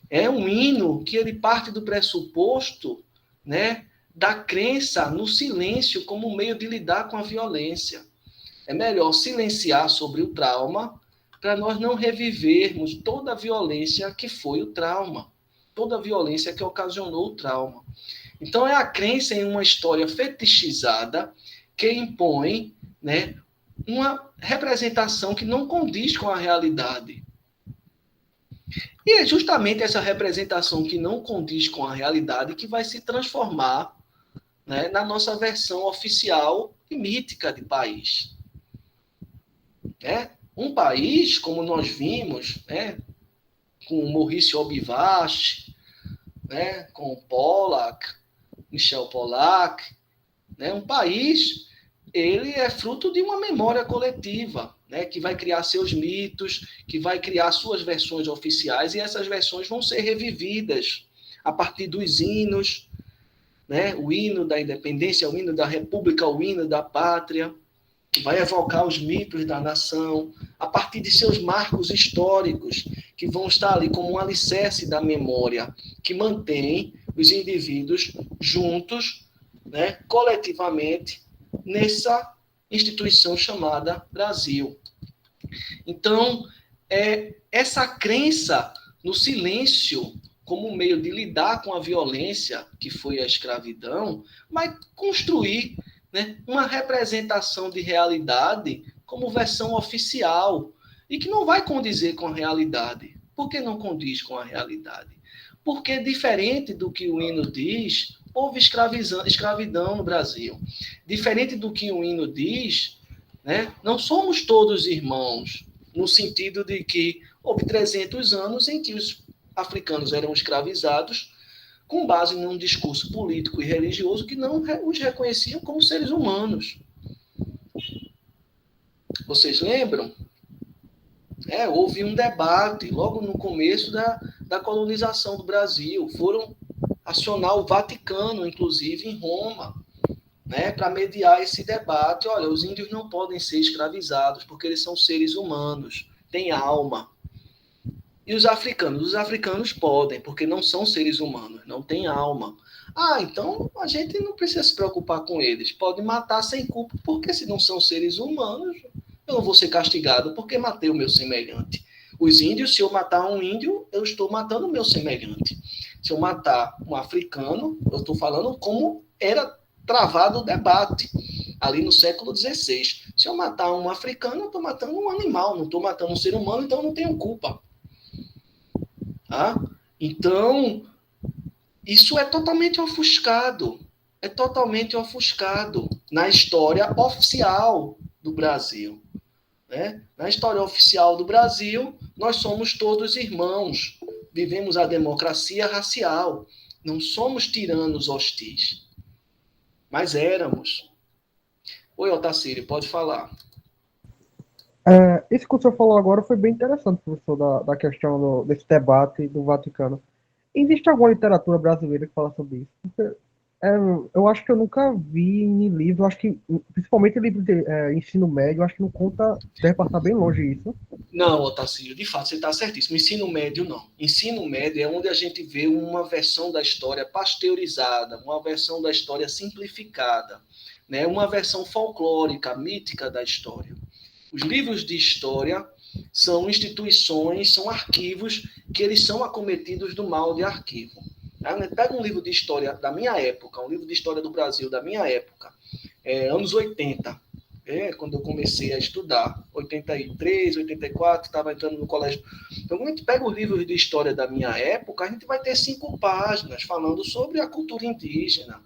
S1: É um hino que ele parte do pressuposto, né, da crença no silêncio como meio de lidar com a violência. É melhor silenciar sobre o trauma para nós não revivermos toda a violência que foi o trauma, toda a violência que ocasionou o trauma. Então, é a crença em uma história fetichizada que impõe, né, uma representação que não condiz com a realidade. E é justamente essa representação que não condiz com a realidade que vai se transformar, né, na nossa versão oficial e mítica de país. Um país, como nós vimos, né, com Maurício Obivach, né, com Pollack, Michel Pollack, né, um país, ele é fruto de uma memória coletiva, né, que vai criar seus mitos, que vai criar suas versões oficiais, e essas versões vão ser revividas a partir dos hinos, né, o hino da independência, o hino da república, o hino da pátria, que vai evocar os mitos da nação, a partir de seus marcos históricos, que vão estar ali como um alicerce da memória, que mantém os indivíduos juntos, né, coletivamente, nessa instituição chamada Brasil. Então, essa crença no silêncio como meio de lidar com a violência que foi a escravidão, vai construir, né, uma representação de realidade como versão oficial e que não vai condizer com a realidade. Por que não condiz com a realidade? Porque, diferente do que o hino diz, houve escravidão no Brasil. Diferente do que o hino diz, né, não somos todos irmãos, no sentido de que houve 300 anos em que os africanos eram escravizados com base num discurso político e religioso que não os reconheciam como seres humanos. Vocês lembram? Houve um debate logo no começo da colonização do Brasil. Foram acionar o Vaticano, inclusive em Roma, né, para mediar esse debate. Olha, os índios não podem ser escravizados porque eles são seres humanos, têm alma. E os africanos podem, porque não são seres humanos, não têm alma. Então a gente não precisa se preocupar com eles. Pode matar sem culpa, porque se não são seres humanos, eu não vou ser castigado porque matei o meu semelhante. Os índios, se eu matar um índio, eu estou matando o meu semelhante. Se eu matar um africano, eu estou falando como era travado o debate ali no século XVI. Se eu matar um africano, eu estou matando um animal, não estou matando um ser humano, então eu não tenho culpa. Então, isso é totalmente ofuscado. É totalmente ofuscado na história oficial do Brasil. Né? Na história oficial do Brasil, nós somos todos irmãos. Vivemos a democracia racial. Não somos tiranos hostis. Mas éramos. Oi, Otacílio, pode falar.
S2: Isso que o senhor falou agora foi bem interessante, professor, da questão desse debate do Vaticano. Existe alguma literatura brasileira que fala sobre isso? Porque, eu acho que eu nunca vi em livro, acho que, principalmente em livro de ensino médio, acho que não conta, deve passar bem longe isso.
S1: Não, Otacílio, de fato, você está certíssimo. Ensino médio, não. Ensino médio é onde a gente vê uma versão da história pasteurizada, uma versão da história simplificada, né? Uma versão folclórica, mítica da história. Os livros de história são instituições, são arquivos que eles são acometidos do mal de arquivo. Pega um livro de história da minha época, um livro de história do Brasil da minha época, anos 80, quando eu comecei a estudar, 83, 84, estava entrando no colégio. Então, quando a gente pega os livros de história da minha época, a gente vai ter 5 páginas falando sobre a cultura indígena,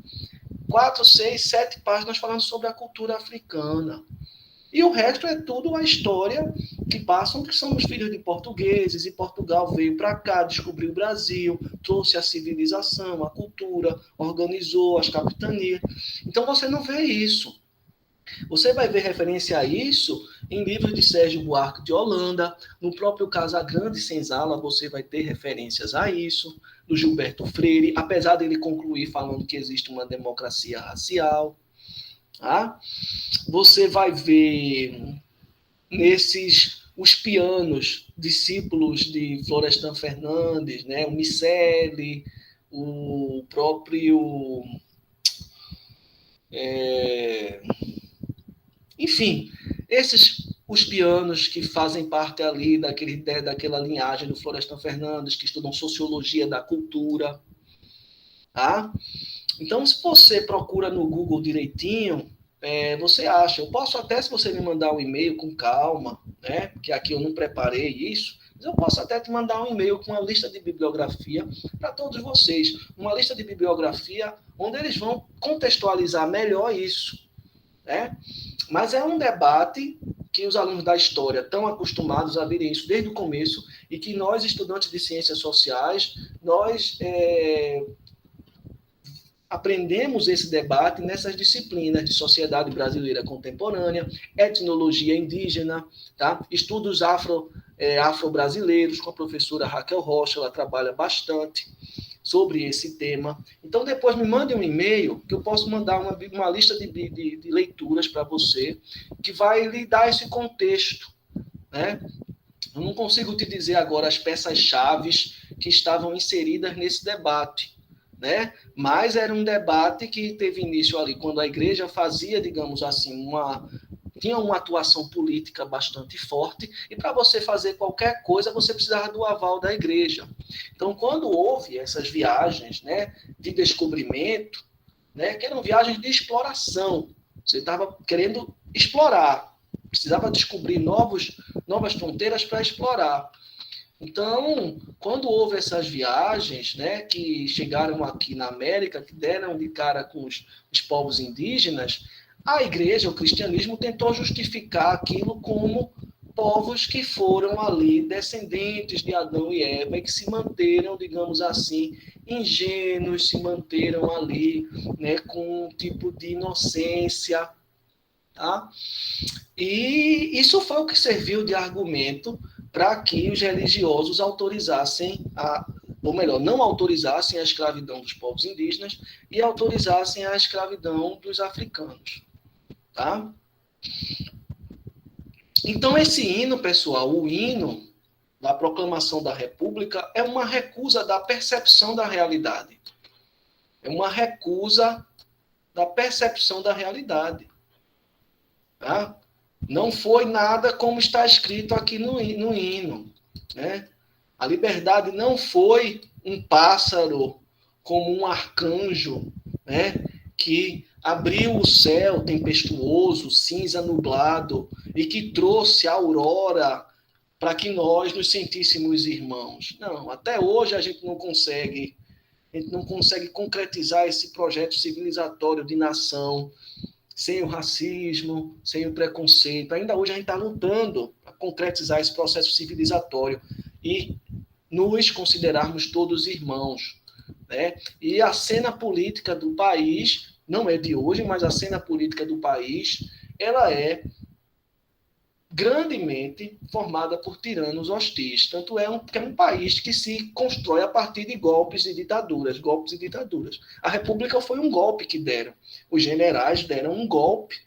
S1: 4, 6, 7 páginas falando sobre a cultura africana. E o resto é tudo a história que passam, que somos filhos de portugueses, e Portugal veio para cá, descobriu o Brasil, trouxe a civilização, a cultura, organizou as capitanias. Então você não vê isso. Você vai ver referência a isso em livros de Sérgio Buarque de Holanda, no próprio Casagrande Senzala você vai ter referências a isso, do Gilberto Freire, apesar dele concluir falando que existe uma democracia racial. Tá? Você vai ver nesses os pianos, discípulos de Florestan Fernandes, né? O Miceli, o próprio... Enfim, esses os pianos que fazem parte ali daquela linhagem do Florestan Fernandes, que estudam sociologia da cultura. Tá? Então, se você procura no Google direitinho, você acha. Eu posso até, se você me mandar um e-mail com calma, né? Porque aqui eu não preparei isso, mas eu posso até te mandar um e-mail com uma lista de bibliografia para todos vocês. Uma lista de bibliografia onde eles vão contextualizar melhor isso. Né? Mas é um debate que os alunos da história estão acostumados a ver isso desde o começo e que nós, estudantes de ciências sociais, nós aprendemos esse debate nessas disciplinas de sociedade brasileira contemporânea, etnologia indígena, tá? Estudos afro-brasileiros, com a professora Raquel Rocha, ela trabalha bastante sobre esse tema. Então, depois me mande um e-mail, que eu posso mandar uma lista de leituras para você, que vai lhe dar esse contexto. Né? Eu não consigo te dizer agora as peças-chave que estavam inseridas nesse debate. Né? Mas era um debate que teve início ali, quando a igreja fazia, digamos assim, tinha uma atuação política bastante forte, e para você fazer qualquer coisa, você precisava do aval da igreja. Então, quando houve essas viagens, né, de descobrimento, né, que eram viagens de exploração, você estava querendo explorar, precisava descobrir novas fronteiras para explorar. Então, quando houve essas viagens, né, que chegaram aqui na América, que deram de cara com os povos indígenas, a igreja, o cristianismo, tentou justificar aquilo como povos que foram ali descendentes de Adão e Eva e que se manteram, digamos assim, ingênuos, se manteram ali, né, com um tipo de inocência. Tá? E isso foi o que serviu de argumento para que os religiosos autorizassem ou melhor, não autorizassem a escravidão dos povos indígenas e autorizassem a escravidão dos africanos. Tá? Então, esse hino, pessoal, o hino da proclamação da República é uma recusa da percepção da realidade. É uma recusa da percepção da realidade. Tá? Não foi nada como está escrito aqui no hino. Né? A liberdade não foi um pássaro como um arcanjo, né, que abriu o céu tempestuoso, cinza nublado, e que trouxe a aurora para que nós nos sentíssemos irmãos. Não, até hoje a gente não consegue concretizar esse projeto civilizatório de nação, sem o racismo, sem o preconceito. Ainda hoje a gente está lutando para concretizar esse processo civilizatório e nos considerarmos todos irmãos. Né? E a cena política do país, não é de hoje, mas a cena política do país, ela é grandemente formada por tiranos hostis. Tanto que é um país que se constrói a partir de golpes e ditaduras. A República foi um golpe que deram. Os generais deram um golpe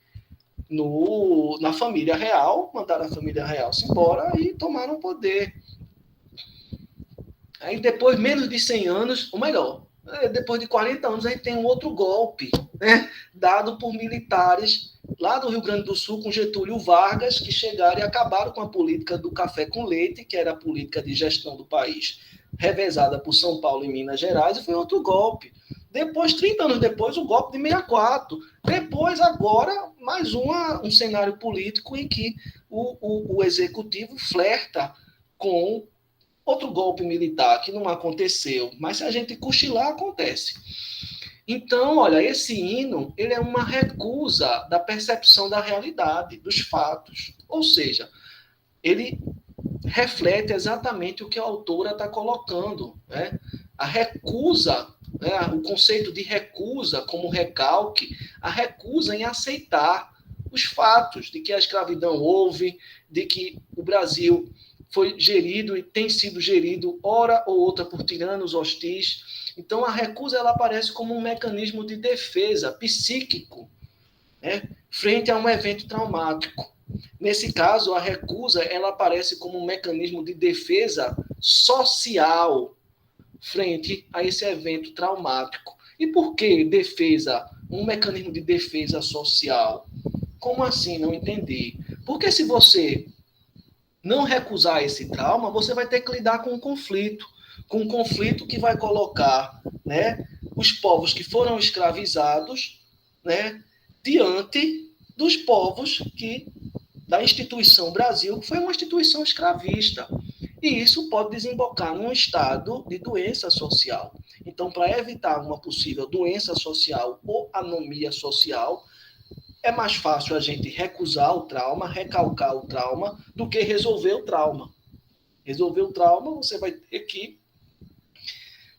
S1: na família real, mandaram a família real-se embora e tomaram o poder. Aí depois, menos de 100 anos, ou melhor, depois de 40 anos, a gente tem um outro golpe, né, dado por militares lá do Rio Grande do Sul, com Getúlio Vargas, que chegaram e acabaram com a política do café com leite, que era a política de gestão do país, revezada por São Paulo e Minas Gerais, e foi outro golpe. Depois, 30 anos depois, o golpe de 64. Depois, agora, mais um cenário político em que o executivo flerta com outro golpe militar que não aconteceu, mas se a gente cochilar, acontece. Então, olha, esse hino, ele é uma recusa da percepção da realidade, dos fatos. Ou seja, ele reflete exatamente o que a autora está colocando, né? A recusa, né? O conceito de recusa como recalque, a recusa em aceitar os fatos de que a escravidão houve, de que o Brasil foi gerido e tem sido gerido, hora ou outra, por tiranos hostis. Então, a recusa ela aparece como um mecanismo de defesa psíquico, né, frente a um evento traumático. Nesse caso, a recusa ela aparece como um mecanismo de defesa social frente a esse evento traumático. E por que defesa? Um mecanismo de defesa social? Como assim? Não entendi. Porque se você não recusar esse trauma, você vai ter que lidar com um conflito que vai colocar, né, os povos que foram escravizados, né, diante dos povos que da instituição Brasil, que foi uma instituição escravista. E isso pode desembocar num estado de doença social. Então, para evitar uma possível doença social ou anomia social, é mais fácil a gente recusar o trauma, recalcar o trauma, do que resolver o trauma. Resolver o trauma, você vai ter que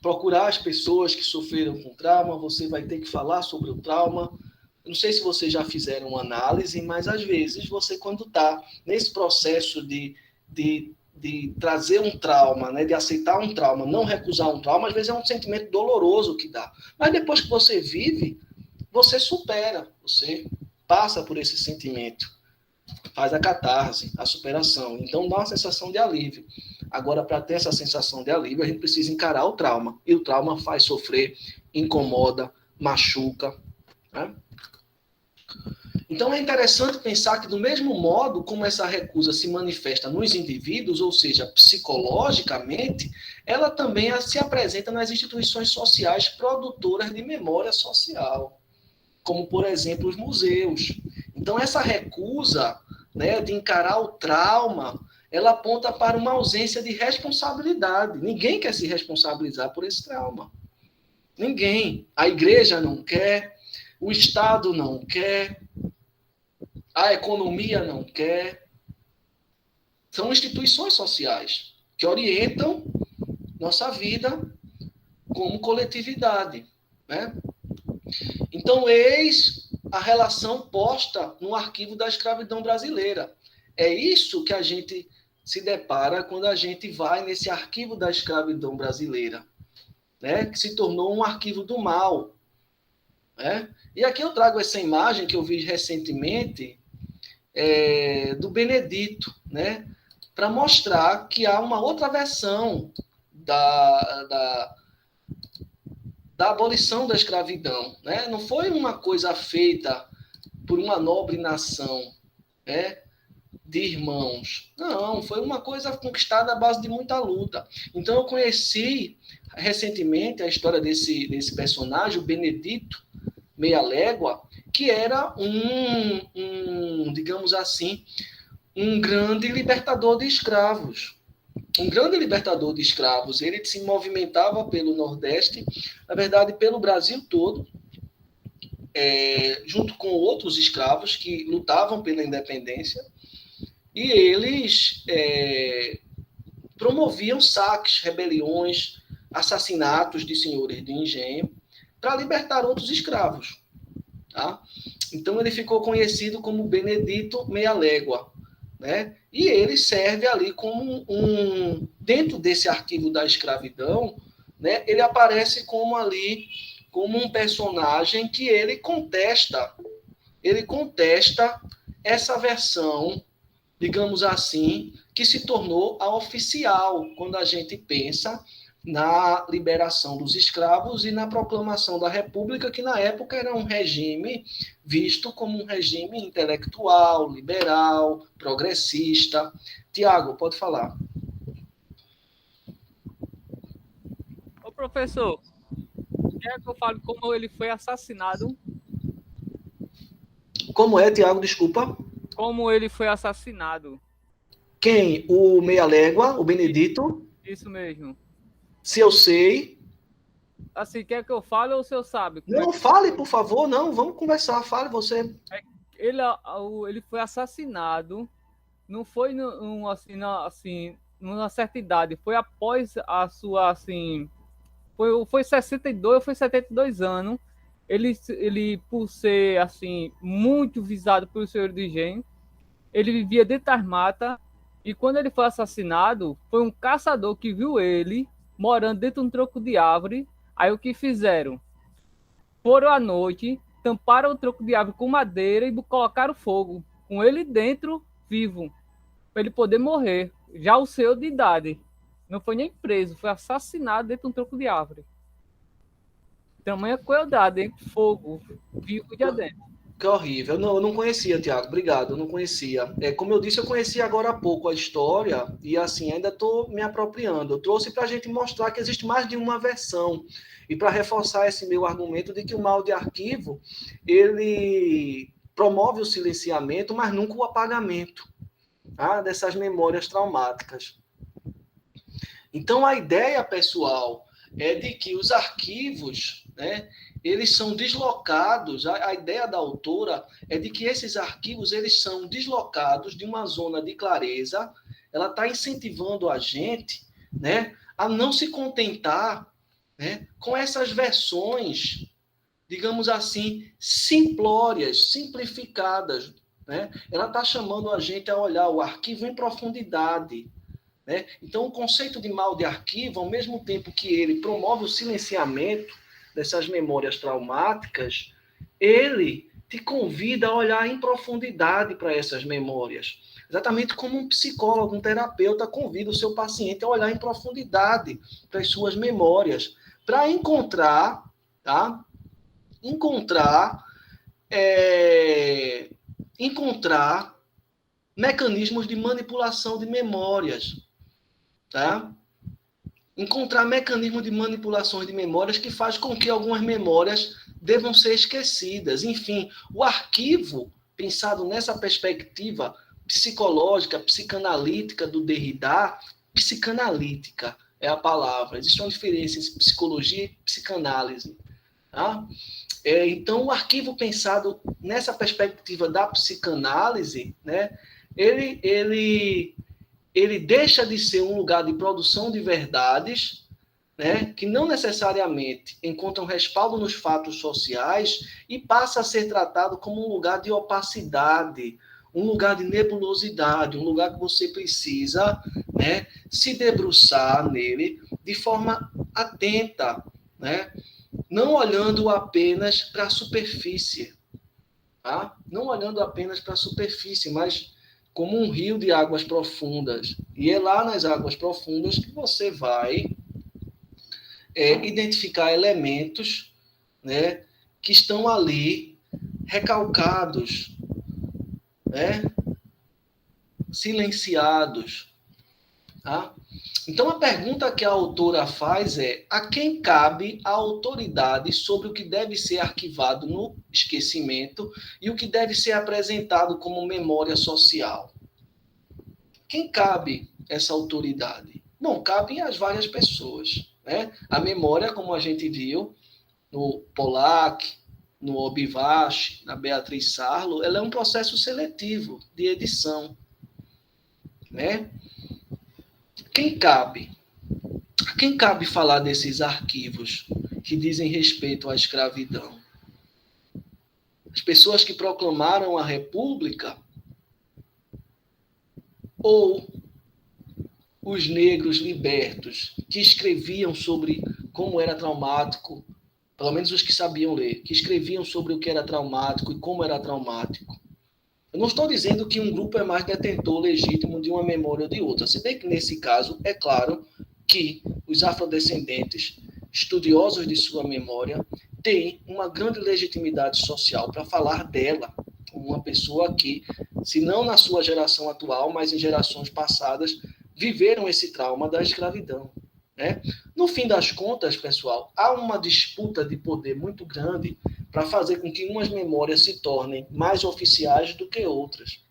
S1: procurar as pessoas que sofreram com trauma, você vai ter que falar sobre o trauma. Não sei se vocês já fizeram uma análise, mas às vezes você, quando está nesse processo de trazer um trauma, né, de aceitar um trauma, não recusar um trauma, às vezes é um sentimento doloroso que dá. Mas depois que você vive, você supera, você passa por esse sentimento, faz a catarse, a superação. Então dá uma sensação de alívio. Agora, para ter essa sensação de alívio, a gente precisa encarar o trauma. E o trauma faz sofrer, incomoda, machuca, né? Então é interessante pensar que, do mesmo modo como essa recusa se manifesta nos indivíduos, ou seja, psicologicamente, ela também se apresenta nas instituições sociais produtoras de memória social, como, por exemplo, os museus. Então, essa recusa, né, de encarar o trauma, ela aponta para uma ausência de responsabilidade. Ninguém quer se responsabilizar por esse trauma. Ninguém. A igreja não quer, o Estado não quer, a economia não quer. São instituições sociais que orientam nossa vida como coletividade, né? Então, eis a relação posta no arquivo da escravidão brasileira. É isso que a gente se depara quando a gente vai nesse arquivo da escravidão brasileira, né? Que se tornou um arquivo do mal, né? E aqui eu trago essa imagem que eu vi recentemente, do Benedito, né? Para mostrar que há uma outra versão da abolição da escravidão, né? Não foi uma coisa feita por uma nobre nação, né, de irmãos. Não, foi uma coisa conquistada à base de muita luta. Então eu conheci recentemente a história desse personagem, o Benedito Meia Légua, que era digamos assim, um grande libertador de escravos. Um grande libertador de escravos. Ele se movimentava pelo Nordeste, na verdade, pelo Brasil todo, junto com outros escravos que lutavam pela independência, e eles promoviam saques, rebeliões, assassinatos de senhores de engenho para libertar outros escravos. Tá? Então ele ficou conhecido como Benedito Meia Légua, né? E ele serve ali como dentro desse arquivo da escravidão, né? Ele aparece como um personagem que ele contesta essa versão, digamos assim, que se tornou a oficial quando a gente pensa na liberação dos escravos e na proclamação da República, que na época era um regime visto como um regime intelectual, liberal, progressista. Tiago, pode falar.
S3: Ô, professor, quer que eu fale como ele foi assassinado?
S1: Como é, Tiago? Desculpa.
S3: Como ele foi assassinado.
S1: Quem? O Meia Légua, o Benedito?
S3: Isso mesmo.
S1: Se eu sei,
S3: assim, quer que eu fale ou o senhor sabe?
S1: Não, fale, por favor, não, vamos conversar, fale você.
S3: Ele foi assassinado, não foi assim, numa certa idade, foi após a sua, assim, foi 62 ou foi 72 anos. Ele, por ser, assim, muito visado pelo senhor de Gen, ele vivia dentro das matas, e quando ele foi assassinado, foi um caçador que viu ele morando dentro de um tronco de árvore. Aí o que fizeram? Foram à noite, tamparam o tronco de árvore com madeira e colocaram fogo, com ele dentro, vivo, para ele poder morrer. Já o senhor de idade não foi nem preso, foi assassinado dentro de um tronco de árvore. Tamanha crueldade, hein? Fogo, vivo de adentro.
S1: Que horrível. Não, eu não conhecia, Tiago. Obrigado, eu não conhecia. Como eu disse, eu conheci agora há pouco a história e, assim, ainda estou me apropriando. Eu trouxe para a gente mostrar que existe mais de uma versão e para reforçar esse meu argumento de que o mal de arquivo, ele promove o silenciamento, mas nunca o apagamento, tá? Dessas memórias traumáticas. Então, a ideia, pessoal, é de que os arquivos, né, eles são deslocados, a ideia da autora é de que esses arquivos eles são deslocados de uma zona de clareza, ela está incentivando a gente, né, a não se contentar, né, com essas versões, digamos assim, simplórias, simplificadas, né? Ela está chamando a gente a olhar o arquivo em profundidade, né? Então, o conceito de mal de arquivo, ao mesmo tempo que ele promove o silenciamento dessas memórias traumáticas, ele te convida a olhar em profundidade para essas memórias. Exatamente como um psicólogo, um terapeuta convida o seu paciente a olhar em profundidade para as suas memórias, para encontrar, tá? Encontrar mecanismos de manipulação de memórias, tá? Encontrar mecanismos de manipulações de memórias que faz com que algumas memórias devam ser esquecidas. Enfim, o arquivo, pensado nessa perspectiva psicológica, psicanalítica do Derrida, psicanalítica é a palavra. Existe uma diferença entre psicologia e psicanálise. Tá? Então, o arquivo pensado nessa perspectiva da psicanálise, né, ele deixa de ser um lugar de produção de verdades, né, que não necessariamente encontram respaldo nos fatos sociais e passa a ser tratado como um lugar de opacidade, um lugar de nebulosidade, um lugar que você precisa, né, se debruçar nele de forma atenta, né, não olhando apenas para a superfície, tá? Não olhando apenas para a superfície, mas como um rio de águas profundas. E é lá nas águas profundas que você vai identificar elementos, né, que estão ali recalcados, né, silenciados. Tá? Então, a pergunta que a autora faz é: a quem cabe a autoridade sobre o que deve ser arquivado no esquecimento e o que deve ser apresentado como memória social? Quem cabe essa autoridade? Bom, cabem às várias pessoas, né? A memória, como a gente viu no Pollack, no Obivash, na Beatriz Sarlo, ela é um processo seletivo de edição, né? Quem cabe? A quem cabe falar desses arquivos que dizem respeito à escravidão? As pessoas que proclamaram a República ou os negros libertos que escreviam sobre como era traumático, pelo menos os que sabiam ler, que escreviam sobre o que era traumático e como era traumático? Eu não estou dizendo que um grupo é mais detentor legítimo de uma memória ou de outra, se bem que nesse caso é claro que os afrodescendentes, estudiosos de sua memória, têm uma grande legitimidade social para falar dela, como uma pessoa que, se não na sua geração atual, mas em gerações passadas, viveram esse trauma da escravidão, né? No fim das contas, pessoal, há uma disputa de poder muito grande para fazer com que umas memórias se tornem mais oficiais do que outras.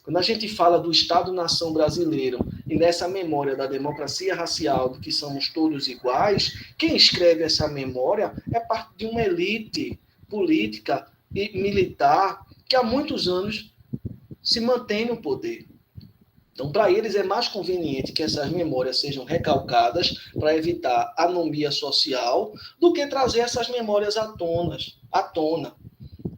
S1: Quando a gente fala do Estado-nação brasileiro e nessa memória da democracia racial, de que somos todos iguais, quem escreve essa memória é parte de uma elite política e militar que há muitos anos se mantém no poder. Então, para eles é mais conveniente que essas memórias sejam recalcadas para evitar anomia social do que trazer essas memórias à tona.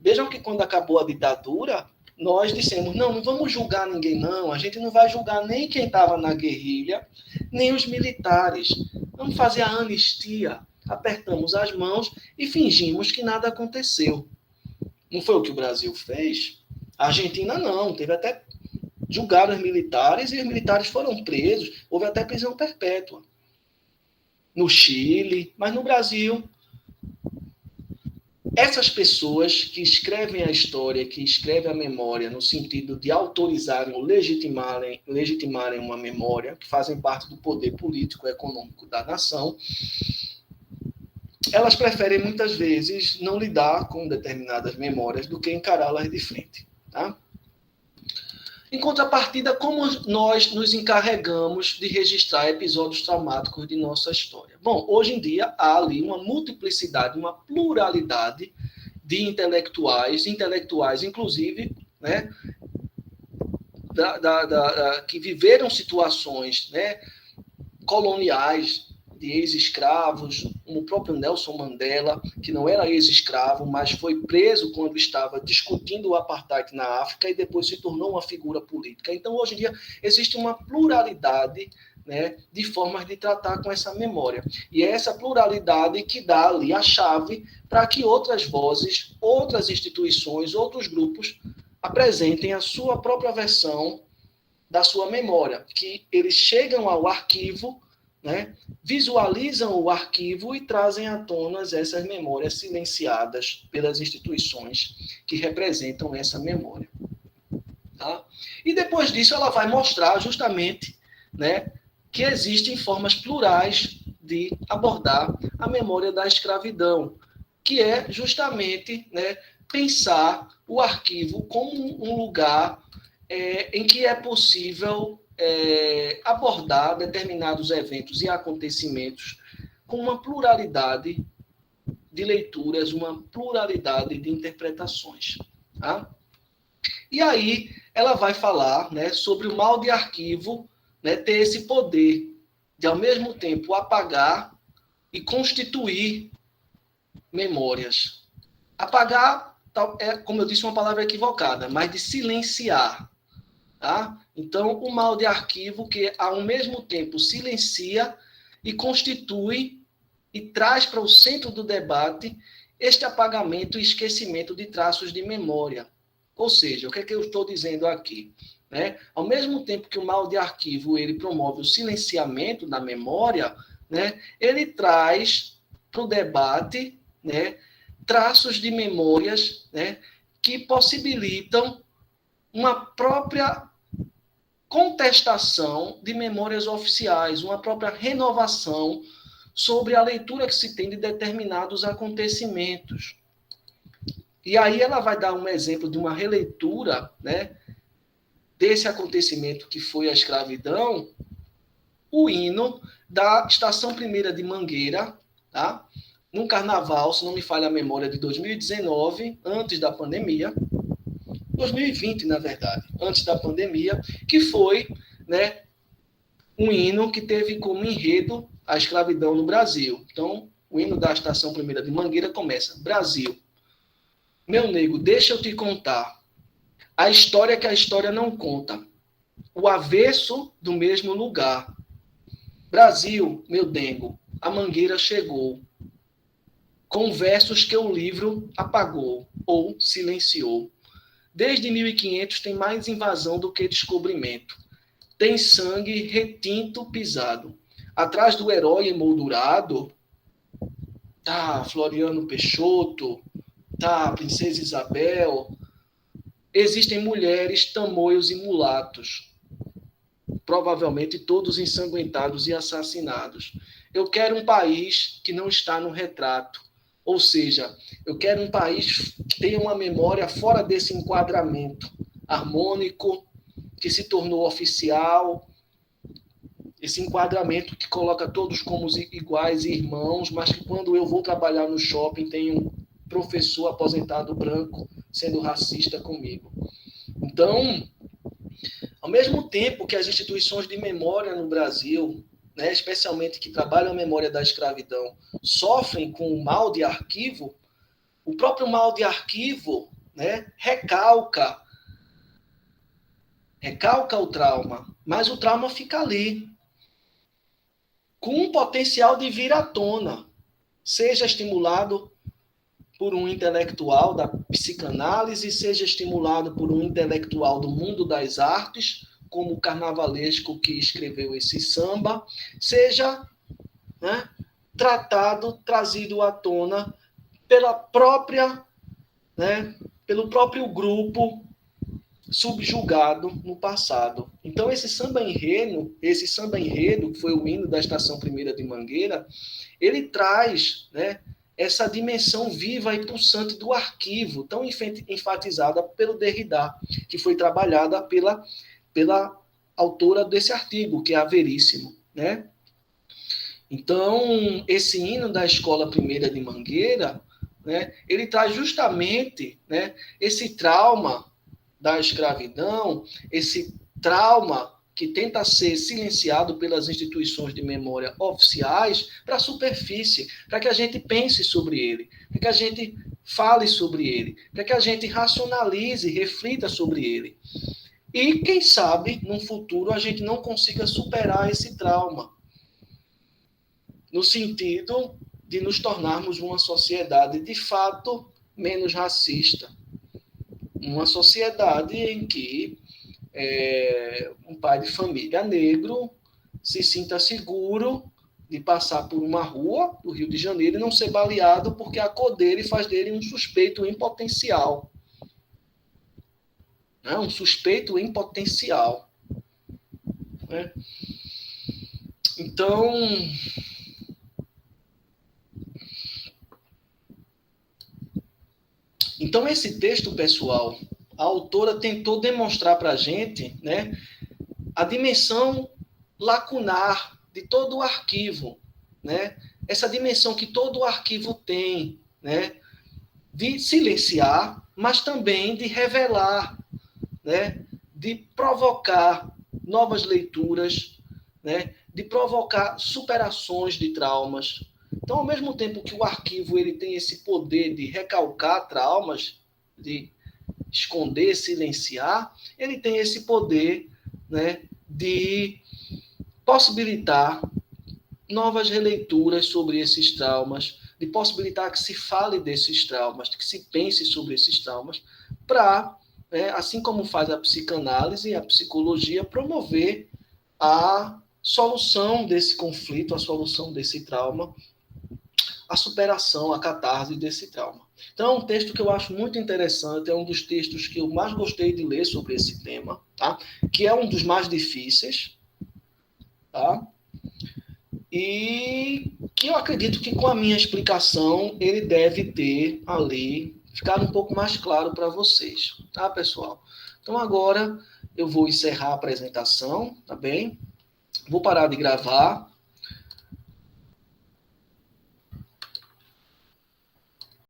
S1: Vejam que quando acabou a ditadura, nós dissemos, não vamos julgar ninguém, não. A gente não vai julgar nem quem estava na guerrilha, nem os militares. Vamos fazer a anistia. Apertamos as mãos e fingimos que nada aconteceu. Não foi o que o Brasil fez? A Argentina não, teve até... julgaram os militares e os militares foram presos. Houve até prisão perpétua. No Chile, mas no Brasil... Essas pessoas que escrevem a história, que escrevem a memória no sentido de autorizarem ou legitimarem uma memória, que fazem parte do poder político e econômico da nação, elas preferem muitas vezes não lidar com determinadas memórias do que encará-las de frente. Tá? Em contrapartida, como nós nos encarregamos de registrar episódios traumáticos de nossa história? Bom, hoje em dia há ali uma multiplicidade, uma pluralidade de intelectuais inclusive, né, que viveram situações, né, coloniais, de ex-escravos, como o próprio Nelson Mandela, que não era ex-escravo, mas foi preso quando estava discutindo o apartheid na África e depois se tornou uma figura política. Então, hoje em dia, existe uma pluralidade, né, de formas de tratar com essa memória. E é essa pluralidade que dá ali a chave para que outras vozes, outras instituições, outros grupos apresentem a sua própria versão da sua memória, que eles chegam ao arquivo, né, visualizam o arquivo e trazem à tona essas memórias silenciadas pelas instituições que representam essa memória. Tá? E depois disso ela vai mostrar justamente, né, que existem formas plurais de abordar a memória da escravidão, que é justamente, né, pensar o arquivo como um lugar em que é possível abordar determinados eventos e acontecimentos com uma pluralidade de leituras, uma pluralidade de interpretações. Tá? E aí ela vai falar, né, sobre o mal de arquivo, né, ter esse poder de, ao mesmo tempo, apagar e constituir memórias. Apagar, como eu disse, uma palavra equivocada, mas de silenciar. Tá? Então, o mal de arquivo que, ao mesmo tempo, silencia e constitui e traz para o centro do debate este apagamento e esquecimento de traços de memória. Ou seja, o que é que eu estou dizendo aqui? Né? Ao mesmo tempo que o mal de arquivo ele promove o silenciamento da memória, né, ele traz para o debate, né, traços de memórias, né, que possibilitam uma própria contestação de memórias oficiais, uma própria renovação sobre a leitura que se tem de determinados acontecimentos. E aí ela vai dar um exemplo de uma releitura, né, desse acontecimento que foi a escravidão, o hino da Estação Primeira de Mangueira, tá? Num carnaval, se não me falha a memória, de 2019, antes da pandemia, 2020, na verdade, antes da pandemia, que foi, né, um hino que teve como enredo a escravidão no Brasil. Então, o hino da Estação Primeira de Mangueira começa: Brasil, meu nego, deixa eu te contar a história que a história não conta, o avesso do mesmo lugar. Brasil, meu dengo, a mangueira chegou, com versos que o livro apagou ou silenciou. Desde 1500 tem mais invasão do que descobrimento. Tem sangue retinto pisado. Atrás do herói emoldurado, tá Floriano Peixoto, tá Princesa Isabel. Existem mulheres, tamoios e mulatos. Provavelmente todos ensanguentados e assassinados. Eu quero um país que não está no retrato. Ou seja, eu quero um país que tenha uma memória fora desse enquadramento harmônico, que se tornou oficial, esse enquadramento que coloca todos como iguais e irmãos, mas que quando eu vou trabalhar no shopping tem um professor aposentado branco sendo racista comigo. Então, ao mesmo tempo que as instituições de memória no Brasil, né, especialmente que trabalham a memória da escravidão, sofrem com o mal de arquivo, o próprio mal de arquivo, né, recalca o trauma, mas o trauma fica ali, com um potencial de vir à tona, seja estimulado por um intelectual da psicanálise, seja estimulado por um intelectual do mundo das artes, como o carnavalesco que escreveu esse samba, seja, né, trazido à tona pela própria, né, pelo próprio grupo subjugado no passado. Então, esse samba enredo, que foi o hino da Estação Primeira de Mangueira, ele traz, né, essa dimensão viva e pulsante do arquivo, tão enfatizada pelo Derrida, que foi trabalhada pela autora desse artigo, que é a Veríssimo, né? Então, esse hino da Escola Primeira de Mangueira, né, ele traz justamente, né, esse trauma da escravidão, esse trauma que tenta ser silenciado pelas instituições de memória oficiais para a superfície, para que a gente pense sobre ele, para que a gente fale sobre ele, para que a gente racionalize, reflita sobre ele. E, quem sabe, num futuro, a gente não consiga superar esse trauma, no sentido de nos tornarmos uma sociedade, de fato, menos racista. Uma sociedade em que um pai de família negro se sinta seguro de passar por uma rua do Rio de Janeiro e não ser baleado porque a cor dele faz dele um suspeito em potencial. Né? Um suspeito em potencial. Né? Então, esse texto, pessoal, a autora tentou demonstrar para a gente, né, a dimensão lacunar de todo o arquivo, né, essa dimensão que todo o arquivo tem, né, de silenciar, mas também de revelar, né, de provocar novas leituras, né, de provocar superações de traumas. Então, ao mesmo tempo que o arquivo ele tem esse poder de recalcar traumas, de esconder, silenciar, ele tem esse poder, né, de possibilitar novas releituras sobre esses traumas, de possibilitar que se fale desses traumas, que se pense sobre esses traumas, para, né, assim como faz a psicanálise e a psicologia, promover a solução desse conflito, a solução desse trauma, a superação, a catarse desse trauma. Então, é um texto que eu acho muito interessante, é um dos textos que eu mais gostei de ler sobre esse tema, tá? Que é um dos mais difíceis, tá? E que eu acredito que com a minha explicação ele deve ter ali, ficar um pouco mais claro para vocês, tá, pessoal? Então, agora eu vou encerrar a apresentação, tá bem? Vou parar de gravar